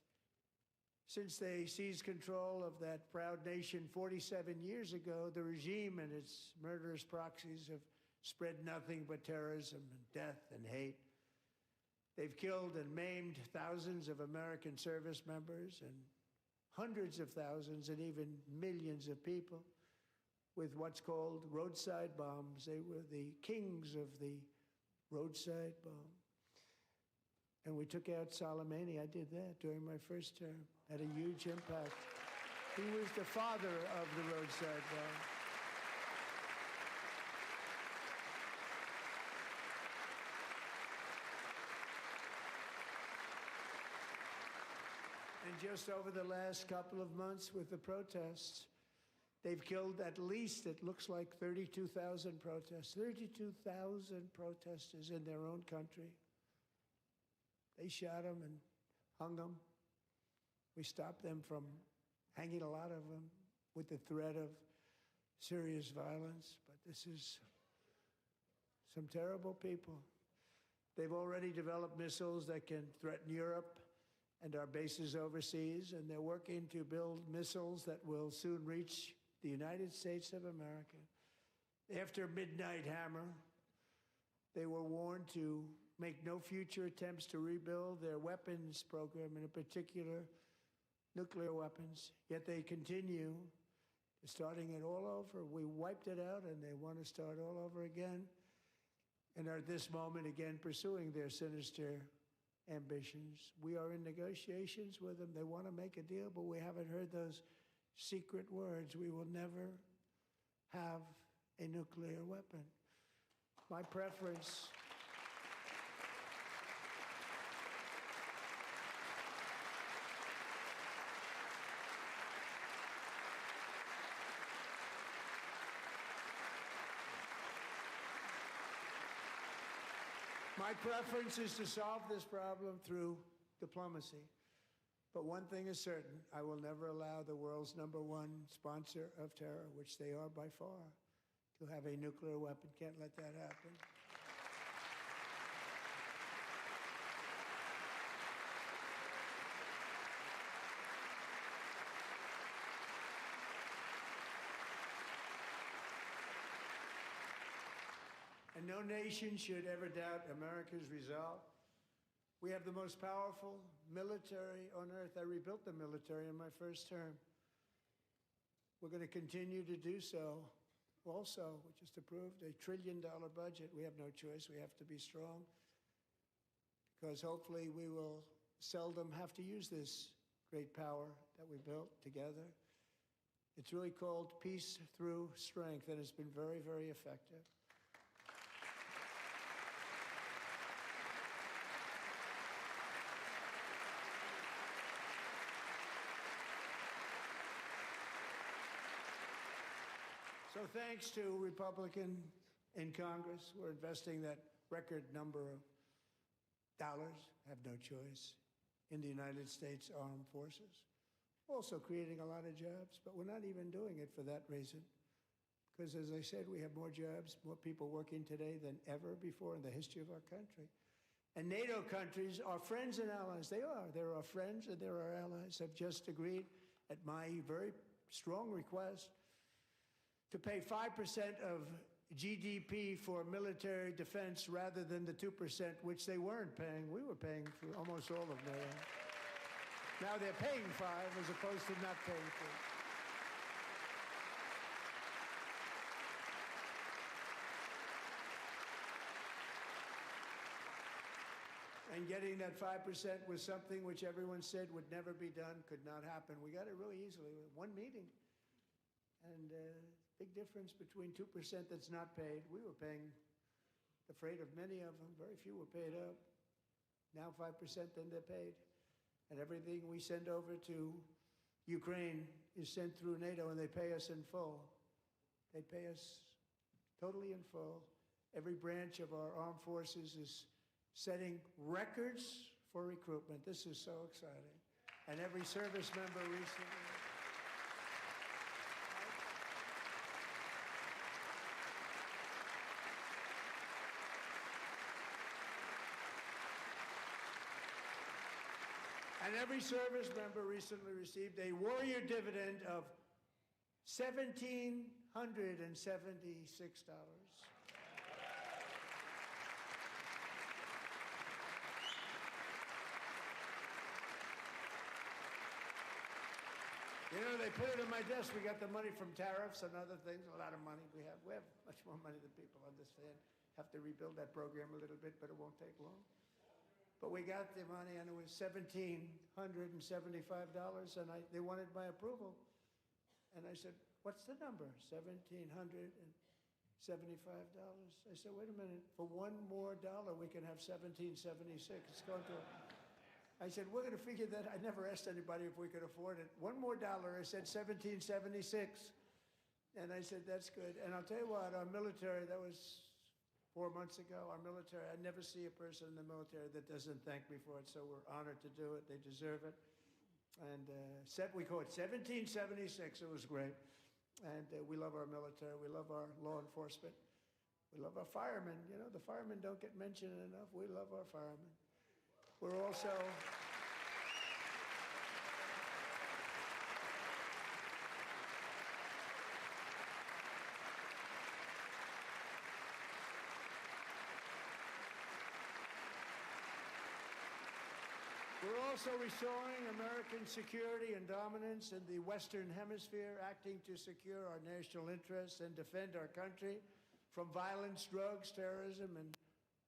Since they seized control of that proud nation 47 years ago, the regime and its murderous proxies have spread nothing but terrorism and death and hate. They've killed and maimed thousands of American service members and hundreds of thousands and even millions of people with what's called roadside bombs. They were the kings of the roadside bomb. And we took out Soleimani. I did that during my first term. Had a huge impact. He was the father of the roadside bomb. And just over the last couple of months with the protests, they've killed at least, it looks like 32,000 protesters, 32,000 protesters in their own country. They shot them and hung them. We stopped them from hanging a lot of them with the threat of serious violence. But this is some terrible people. They've already developed missiles that can threaten Europe and our bases overseas, and they're working to build missiles that will soon reach the United States of America. After Midnight Hammer, they were warned to make no future attempts to rebuild their weapons program, and in particular, nuclear weapons. Yet they continue, starting it all over. We wiped it out, and they want to start all over again, and are at this moment again pursuing their sinister ambitions. We are in negotiations with them. They want to make a deal, but we haven't heard those secret words. We will never have a nuclear weapon. My preference is to solve this problem through diplomacy. But one thing is certain, I will never allow the world's #1 sponsor of terror, which they are by far, to have a nuclear weapon. Can't let that happen. And no nation should ever doubt America's resolve. We have the most powerful military on earth. I rebuilt the military in my first term. We're going to continue to do so. Also, we just approved a $1 trillion budget. We have no choice. We have to be strong, because hopefully we will seldom have to use this great power that we built together. It's really called peace through strength, and it's been very, very effective. So thanks to Republicans in Congress, we're investing that record number of dollars, have no choice, in the United States Armed Forces. Also creating a lot of jobs, but we're not even doing it for that reason. Because as I said, we have more jobs, more people working today than ever before in the history of our country. And NATO countries are friends and allies. They are. They're our friends and they're our allies. Have just agreed, at my very strong request, to pay 5% of GDP for military defense rather than the 2%, which they weren't paying. We were paying for almost all of NATO. Now they're paying 5 as opposed to not paying 4. And getting that 5% was something which everyone said would never be done, could not happen. We got it really easily with one meeting. And big difference between 2% that's not paid. We were paying the freight of many of them. Very few were paid up. Now 5%, then they're paid. And everything we send over to Ukraine is sent through NATO, and they pay us in full. They pay us totally in full. Every branch of our armed forces is setting records for recruitment. This is so exciting. And every service member recently. And every service member recently received a warrior dividend of $1,776. You know, they put it on my desk. We got the money from tariffs and other things, a lot of money we have. We have much more money than people understand. Have to rebuild that program a little bit, but it won't take long. But we got the money, and it was $1,775, and they wanted my approval. And I said, what's the number? $1,775. I said, wait a minute. For $1 more, we can have $1,776. It's going to. I said, we're going to figure that. I never asked anybody if we could afford it. $1 more. I said $1,776. And I said, that's good. And I'll tell you what, our military, that was 4 months ago, our military, I never see a person in the military that doesn't thank me for it, so we're honored to do it. They deserve it. And we call it 1776. It was great. And we love our military. We love our law enforcement. We love our firemen. You know, the firemen don't get mentioned enough. We love our firemen. We're also... We're also restoring American security and dominance in the Western Hemisphere, acting to secure our national interests and defend our country from violence, drugs, terrorism, and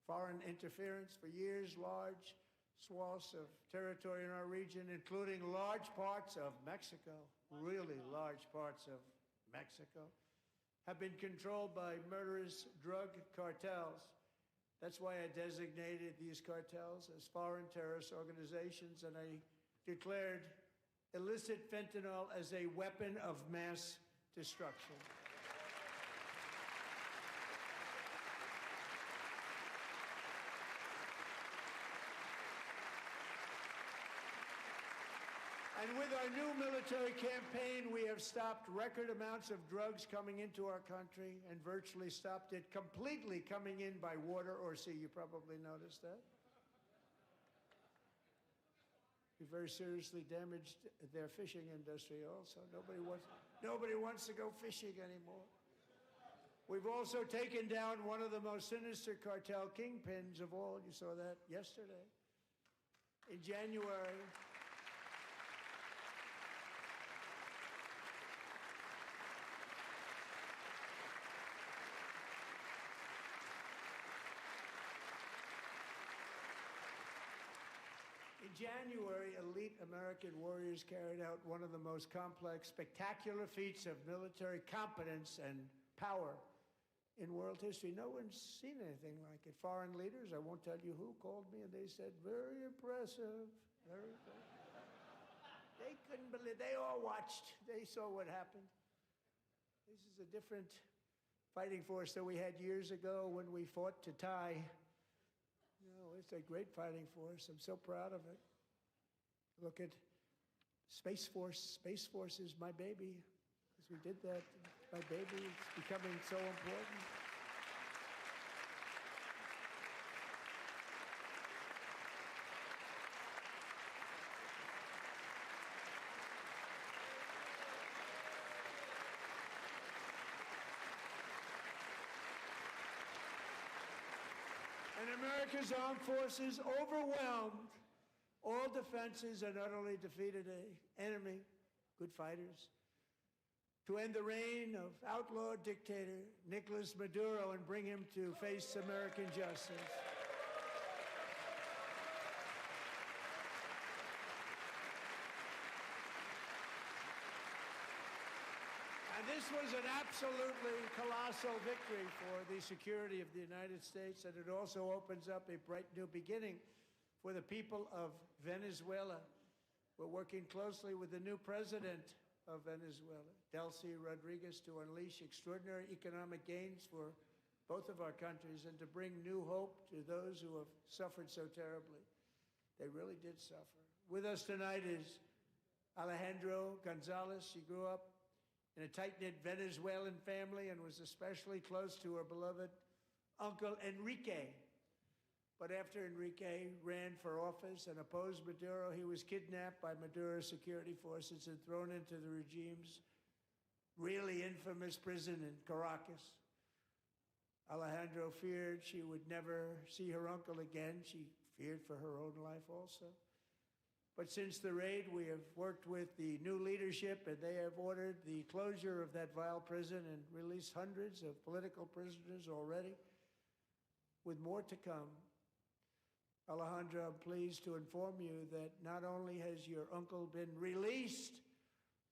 foreign interference. For years, large swaths of territory in our region, including large parts of Mexico, really large parts of Mexico, have been controlled by murderous drug cartels. That's why I designated these cartels as foreign terrorist organizations, and I declared illicit fentanyl as a weapon of mass destruction. And with our new military campaign, we have stopped record amounts of drugs coming into our country and virtually stopped it completely coming in by water or sea. You probably noticed that. We very seriously damaged their fishing industry also. Nobody wants to go fishing anymore. We've also taken down one of the most sinister cartel kingpins of all. You saw that yesterday. In January, elite American warriors carried out one of the most complex, spectacular feats of military competence and power in world history. No one's seen anything like it. Foreign leaders, I won't tell you who, called me and they said, very impressive, very impressive. They couldn't believe, they all watched. They saw what happened. This is a different fighting force that we had years ago when we fought to tie. No, it's a great fighting force. I'm so proud of it. Look at Space Force. Space Force is my baby. Because we did that, my baby. It's becoming so important. And America's armed forces overwhelmed all defenses and utterly defeated an enemy, good fighters, to end the reign of outlaw dictator Nicolas Maduro and bring him to face American justice. And this was an absolutely colossal victory for the security of the United States, and it also opens up a bright new beginning for the people of Venezuela. We're working closely with the new president of Venezuela, Delcy Rodriguez, to unleash extraordinary economic gains for both of our countries and to bring new hope to those who have suffered so terribly. They really did suffer. With us tonight is Alejandro Gonzalez. She grew up in a tight-knit Venezuelan family and was especially close to her beloved uncle Enrique. But after Enrique ran for office and opposed Maduro, he was kidnapped by Maduro's security forces and thrown into the regime's really infamous prison in Caracas. Alejandro feared she would never see her uncle again. She feared for her own life also. But since the raid, we have worked with the new leadership, and they have ordered the closure of that vile prison and released hundreds of political prisoners already. with more to come. Alejandro, I'm pleased to inform you that not only has your uncle been released,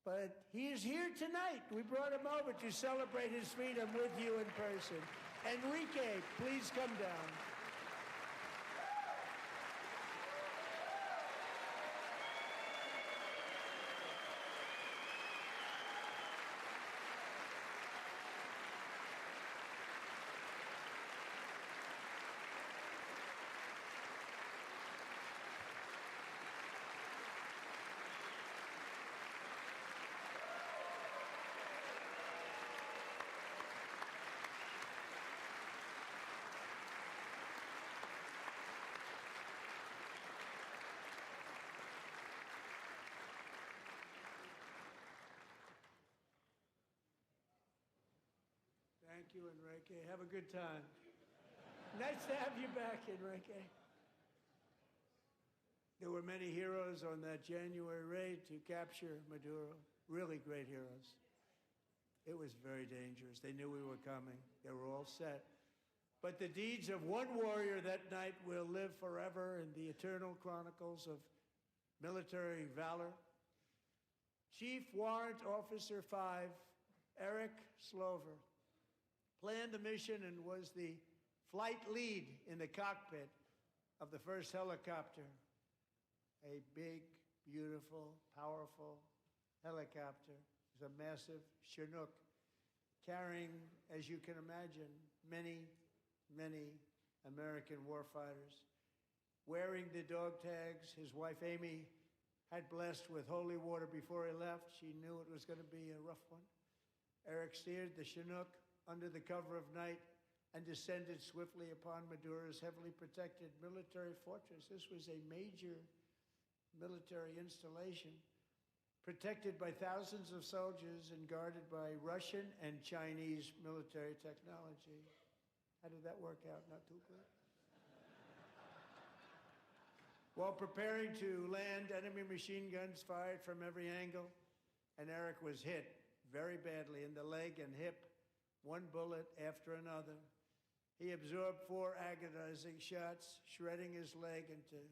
but he is here tonight. We brought him over to celebrate his freedom with you in person. Enrique, please come down. Thank you, Enrique. Have a good time. Nice to have you back, Enrique. There were many heroes on that January raid to capture Maduro. Really great heroes. It was very dangerous. They knew we were coming. They were all set. But the deeds of one warrior that night will live forever in the eternal chronicles of military valor. Chief Warrant Officer 5, Eric Slover, planned the mission and was the flight lead in the cockpit of the first helicopter, a big, beautiful, powerful helicopter. It was a massive Chinook carrying, as you can imagine, many, many American warfighters. Wearing the dog tags, his wife Amy had blessed with holy water before he left. She knew it was going to be a rough one. Eric steered the Chinook under the cover of night and descended swiftly upon Maduro's heavily protected military fortress. This was a major military installation, protected by thousands of soldiers and guarded by Russian and Chinese military technology. How did that work out? Not too good. While preparing to land, enemy machine guns fired from every angle, and Eric was hit very badly in the leg and hip, one bullet after another. He absorbed 4 agonizing shots, shredding his leg into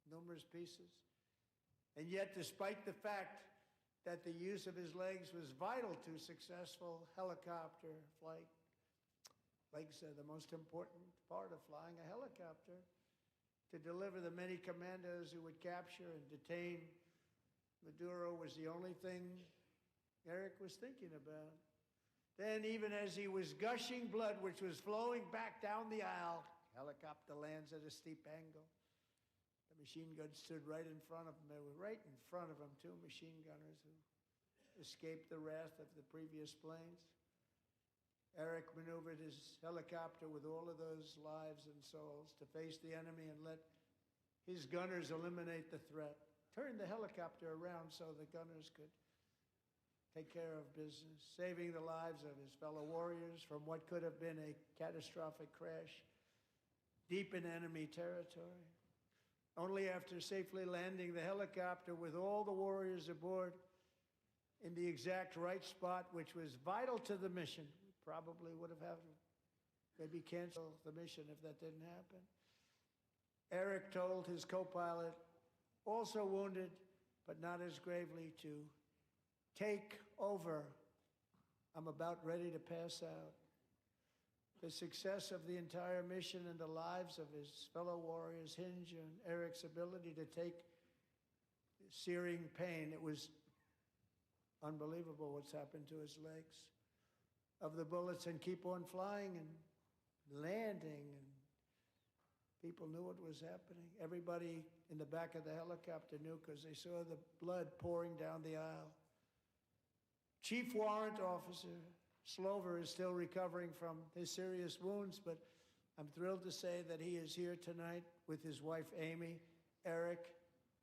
numerous pieces. And yet, despite the fact that the use of his legs was vital to successful helicopter flight, legs are the most important part of flying a helicopter, to deliver the many commandos who would capture and detain Maduro was the only thing Eric was thinking about. Then, even as he was gushing blood, which was flowing back down the aisle, helicopter lands at a steep angle. The machine guns stood right in front of him. They were right in front of him, 2 machine gunners who escaped the wrath of the previous planes. Eric maneuvered his helicopter with all of those lives and souls to face the enemy and let his gunners eliminate the threat. Turned the helicopter around so the gunners could take care of business, saving the lives of his fellow warriors from what could have been a catastrophic crash deep in enemy territory. Only after safely landing the helicopter with all the warriors aboard in the exact right spot, which was vital to the mission, probably would have had to maybe cancel the mission if that didn't happen. Eric told his co-pilot, also wounded but not as gravely, to take over. I'm about ready to pass out. The success of the entire mission and the lives of his fellow warriors hinge on Eric's ability to take searing pain. It was unbelievable what's happened to his legs, of the bullets, and keep on flying and landing, and people knew what was happening. Everybody in the back of the helicopter knew because they saw the blood pouring down the aisle. Chief Warrant Officer Slover is still recovering from his serious wounds, but I'm thrilled to say that he is here tonight with his wife, Amy, Eric,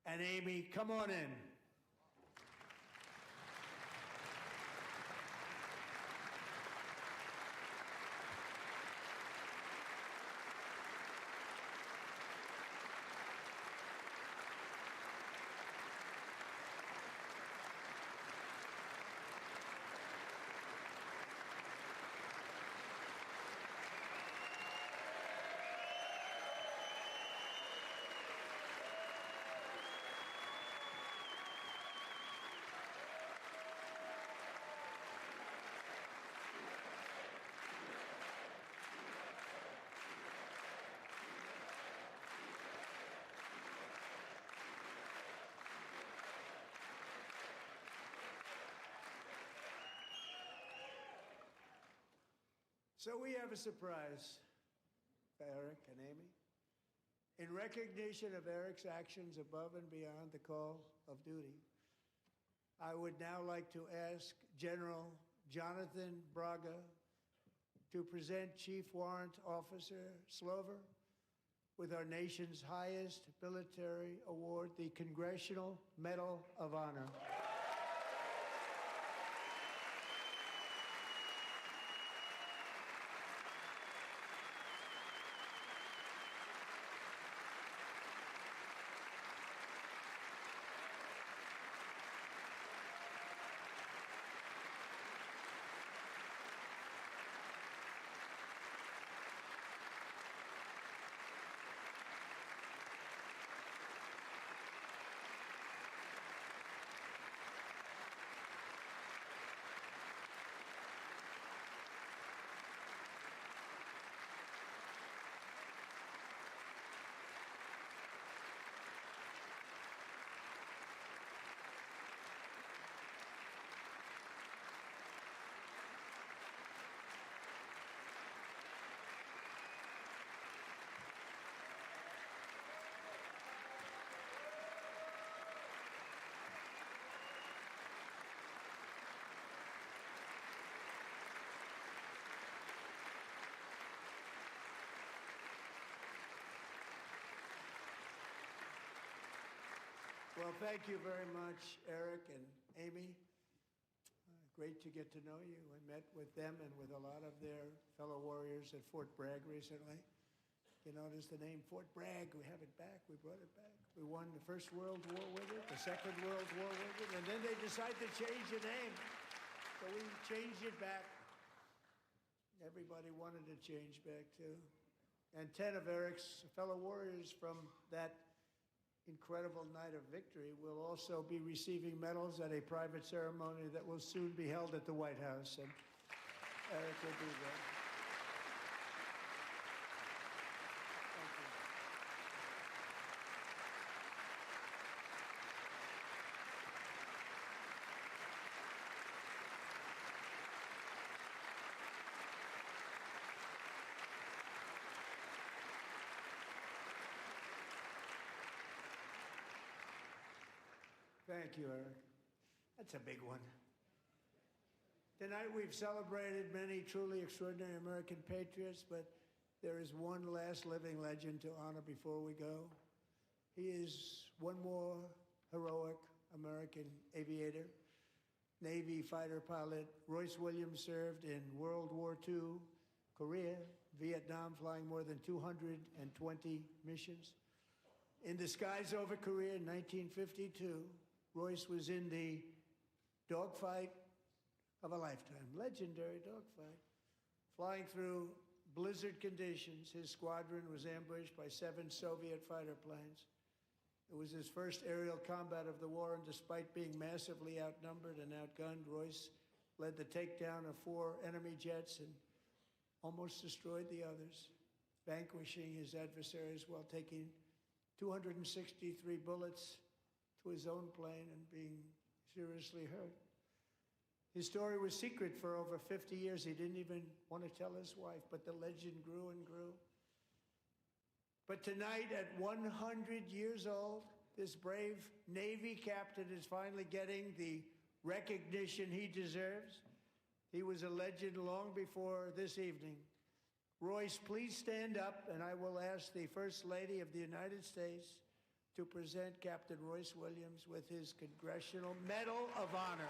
and Amy, come on in. So we have a surprise, Eric and Amy. In recognition of Eric's actions above and beyond the call of duty, I would now like to ask General Jonathan Braga to present Chief Warrant Officer Slover with our nation's highest military award, the Congressional Medal of Honor. Well, thank you very much, Eric and Amy. Great to get to know you. I met with them and with a lot of their fellow warriors at Fort Bragg recently. You notice the name Fort Bragg, we have it back, we brought it back. We won the First World War with it, the Second World War with it, and then they decided to change the name. So we changed it back. Everybody wanted to change back too. And 10 of Eric's fellow warriors from that incredible night of victory will also be receiving medals at a private ceremony that will soon be held at the White House. And Eric will be there. Thank you. Thank you, Eric. That's a big one. Tonight we've celebrated many truly extraordinary American patriots, but there is one last living legend to honor before we go. He is one more heroic American aviator, Navy fighter pilot. Royce Williams served in World War II, Korea, Vietnam, flying more than 220 missions. In the skies over Korea in 1952, Royce was in the dogfight of a lifetime, legendary dogfight. Flying through blizzard conditions, his squadron was ambushed by 7 Soviet fighter planes. It was his first aerial combat of the war, and despite being massively outnumbered and outgunned, Royce led the takedown of 4 enemy jets and almost destroyed the others, vanquishing his adversaries while taking 263 bullets to his own plane and being seriously hurt. His story was secret for over 50 years. He didn't even want to tell his wife, but the legend grew and grew. But tonight, at 100 years old, this brave Navy captain is finally getting the recognition he deserves. He was a legend long before this evening. Royce, please stand up, and I will ask the First Lady of the United States to present Captain Royce Williams with his Congressional Medal of Honor.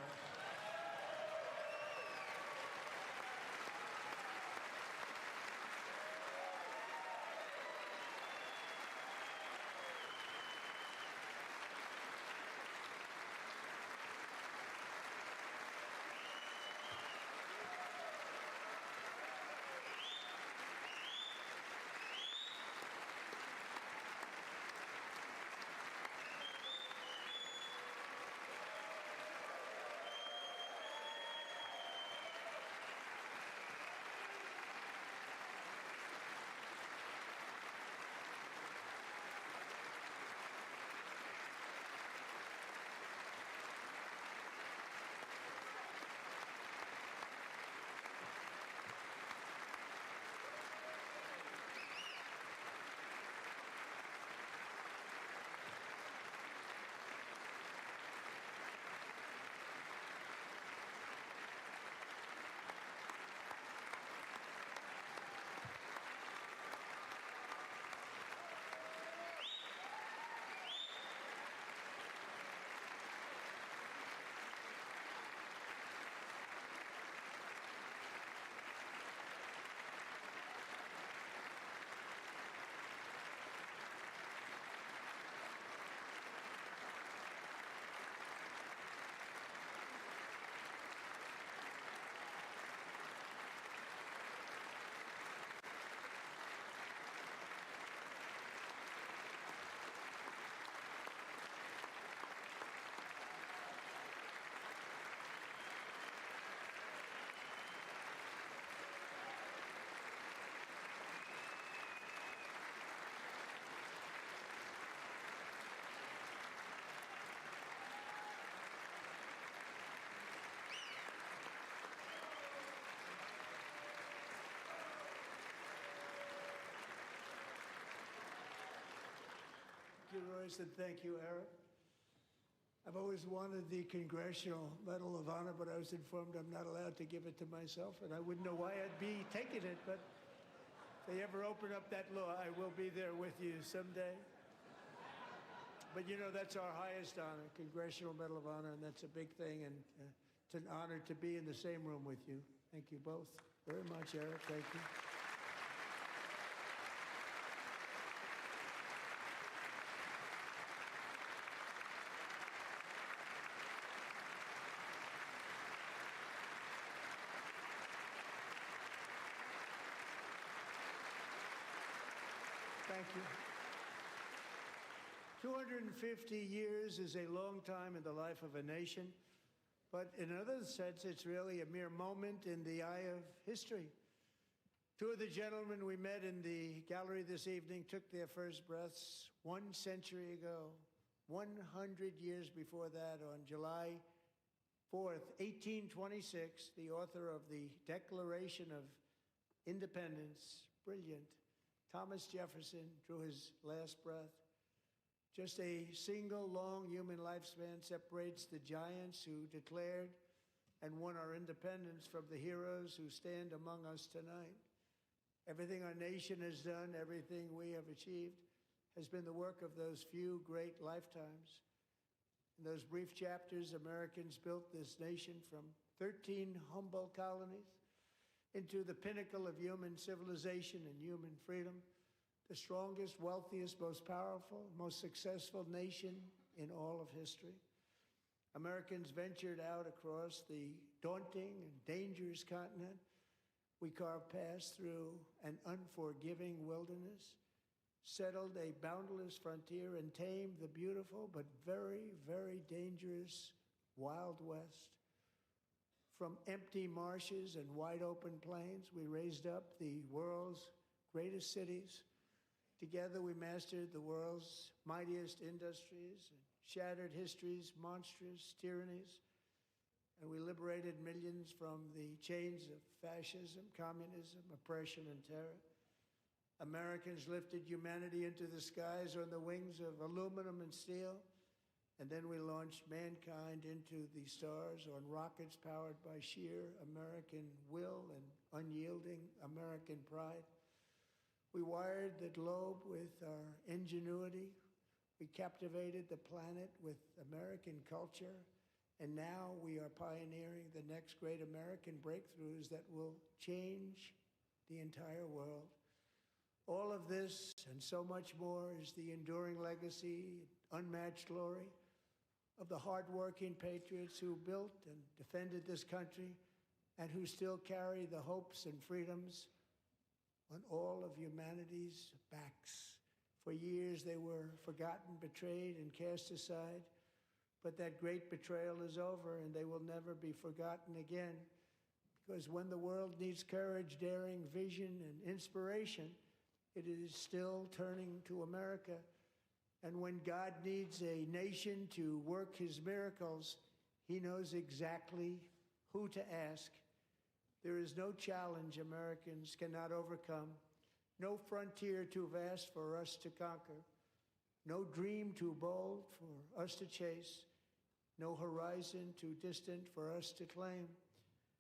you, Royce, and thank you, Eric. I've always wanted the Congressional Medal of Honor, but I was informed I'm not allowed to give it to myself, and I wouldn't know why I'd be taking it, but if they ever open up that law, I will be there with you someday. But you know, that's our highest honor, Congressional Medal of Honor, and that's a big thing, and it's an honor to be in the same room with you. Thank you both very much, Eric. Thank you. Thank you. 250 years is a long time in the life of a nation, but in another sense, it's really a mere moment in the eye of history. Two of the gentlemen we met in the gallery this evening took their first breaths 1 century ago, 100 years before that, on July 4th, 1826, the author of the Declaration of Independence, brilliant, Thomas Jefferson, drew his last breath. Just a single long human lifespan separates the giants who declared and won our independence from the heroes who stand among us tonight. Everything our nation has done, everything we have achieved, has been the work of those few great lifetimes. In those brief chapters, Americans built this nation from 13 humble colonies into the pinnacle of human civilization and human freedom, the strongest, wealthiest, most powerful, most successful nation in all of history. Americans ventured out across the daunting and dangerous continent. We carved paths through an unforgiving wilderness, settled a boundless frontier, and tamed the beautiful but very, very dangerous Wild West. From empty marshes and wide open plains, we raised up the world's greatest cities. Together, we mastered the world's mightiest industries and shattered history's monstrous tyrannies. And we liberated millions from the chains of fascism, communism, oppression, and terror. Americans lifted humanity into the skies on the wings of aluminum and steel. And then we launched mankind into the stars on rockets powered by sheer American will and unyielding American pride. We wired the globe with our ingenuity. We captivated the planet with American culture. And now we are pioneering the next great American breakthroughs that will change the entire world. All of this and so much more is the enduring legacy, unmatched glory of the hardworking patriots who built and defended this country and who still carry the hopes and freedoms on all of humanity's backs. For years they were forgotten, betrayed, and cast aside, but that great betrayal is over and they will never be forgotten again, because when the world needs courage, daring, vision, and inspiration, it is still turning to America. And when God needs a nation to work his miracles, he knows exactly who to ask. There is no challenge Americans cannot overcome, no frontier too vast for us to conquer, no dream too bold for us to chase, no horizon too distant for us to claim.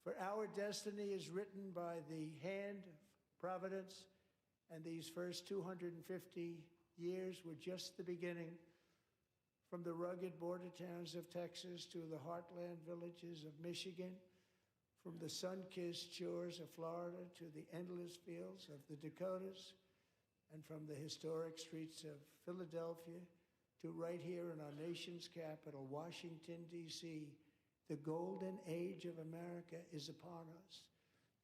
For our destiny is written by the hand of providence, and these first 250 years were just the beginning. From the rugged border towns of Texas to the heartland villages of Michigan, from the sun-kissed shores of Florida to the endless fields of the Dakotas, and from the historic streets of Philadelphia to right here in our nation's capital, Washington, D.C., the golden age of America is upon us.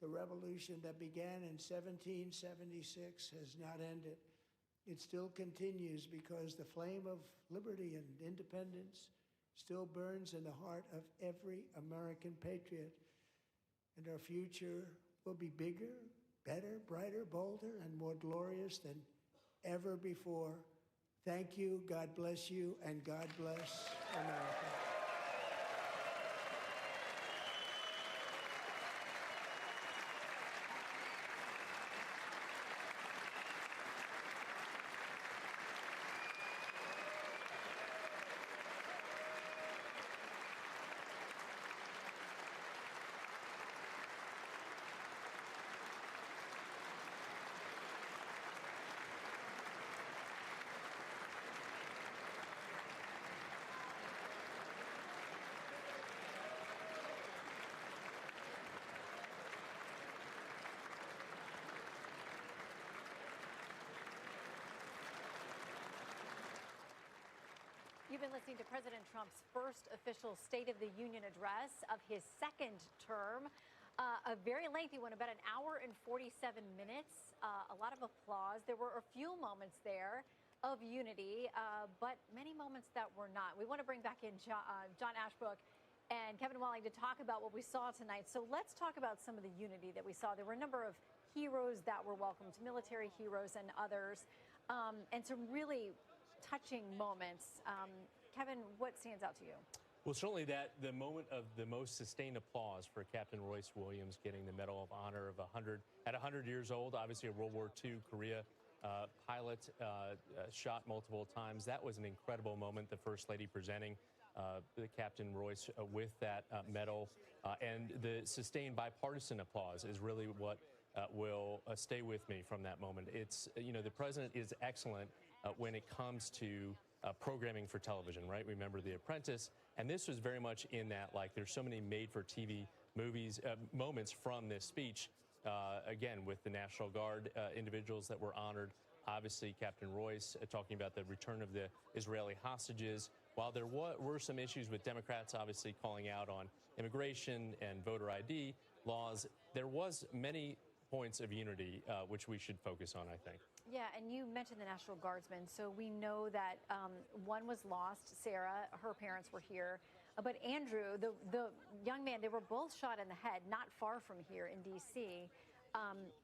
The revolution that began in 1776 has not ended. It still continues because the flame of liberty and independence still burns in the heart of every American patriot. And our future will be bigger, better, brighter, bolder, and more glorious than ever before. Thank you, God bless you, and God bless America. You've been listening to President Trump's first official State of the Union address of his second term. A very lengthy one, about an hour and 47 minutes. A lot of applause. There were a few moments there of unity, but many moments that were not. We want to bring back in John Ashbrook and Kevin Walling to talk about what we saw tonight. So let's talk about some of the unity that we saw. There were a number of heroes that were welcomed, military heroes and others, and some really touching moments. Kevin, what stands out to you? Well, certainly the moment of the most sustained applause for Captain Royce Williams getting the Medal of Honor of 100 years old, obviously a World War II Korea pilot, shot multiple times. That was an incredible moment. The First Lady presenting the Captain Royce with that medal, and the sustained bipartisan applause is really what will stay with me from that moment. It's, the president is excellent when it comes to programming for television, right? Remember The Apprentice, and this was very much in that, like, there's so many made-for-TV movies, moments from this speech, again, with the National Guard individuals that were honored, obviously Captain Royce talking about the return of the Israeli hostages. While there were some issues with Democrats obviously calling out on immigration and voter ID laws, there was many points of unity, which we should focus on, I think. Yeah, and you mentioned the National Guardsmen, so we know that one was lost, Sarah, her parents were here, but Andrew, the young man, they were both shot in the head, not far from here in D.C.,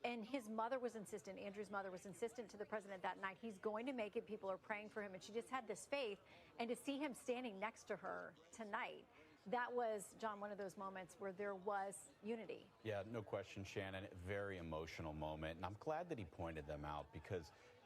and his mother was insistent, Andrew's mother was insistent to the president that night, he's going to make it, people are praying for him, and she just had this faith, and to see him standing next to her tonight, that was, John, one of those moments where there was unity. Yeah, no question, Shannon. Very emotional moment. And I'm glad that he pointed them out, because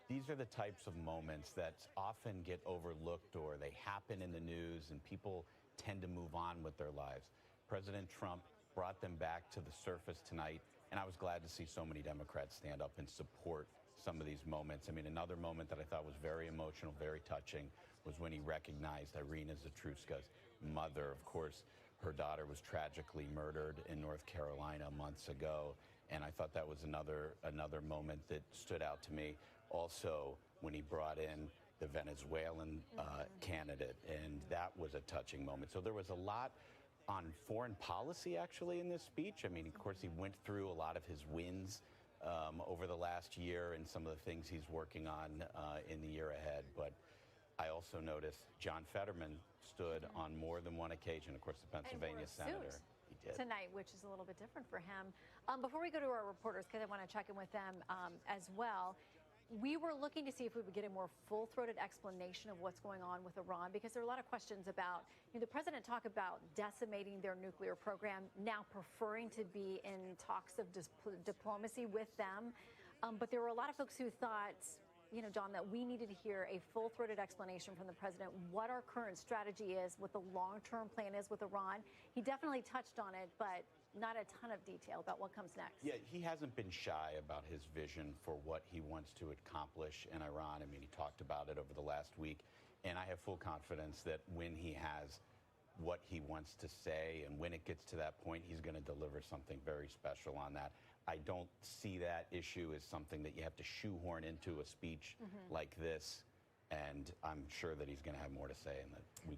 these are the types of moments that often get overlooked, or they happen in the news and people tend to move on with their lives. President Trump brought them back to the surface tonight, and I was glad to see so many Democrats stand up and support some of these moments. I mean, another moment that I thought was very emotional, very touching, was when he recognized Irina Zatruska's mother. Of course, her daughter was tragically murdered in North Carolina months ago, and I thought that was another moment that stood out to me. Also, when he brought in the Venezuelan candidate, and that was a touching moment. So there was a lot on foreign policy, actually, in this speech. I mean, of course, he went through a lot of his wins over the last year and some of the things he's working on in the year ahead. But I also noticed John Fetterman stood on more than one occasion. Of course, the Pennsylvania senator. He did. Tonight, which is a little bit different for him. Before we go to our reporters, because I want to check in with them as well, we were looking to see if we would get a more full-throated explanation of what's going on with Iran, because there are a lot of questions about, the president talked about decimating their nuclear program, now preferring to be in talks of diplomacy with them. But there were a lot of folks who thought, John, that we needed to hear a full-throated explanation from the president, what our current strategy is, what the long-term plan is with Iran. He definitely touched on it, but not a ton of detail about what comes next. Yeah, he hasn't been shy about his vision for what he wants to accomplish in Iran. I mean, he talked about it over the last week, and I have full confidence that when he has what he wants to say and when it gets to that point, he's going to deliver something very special on that. I don't see that issue as something that you have to shoehorn into a speech like this, and I'm sure that he's going to have more to say in the week.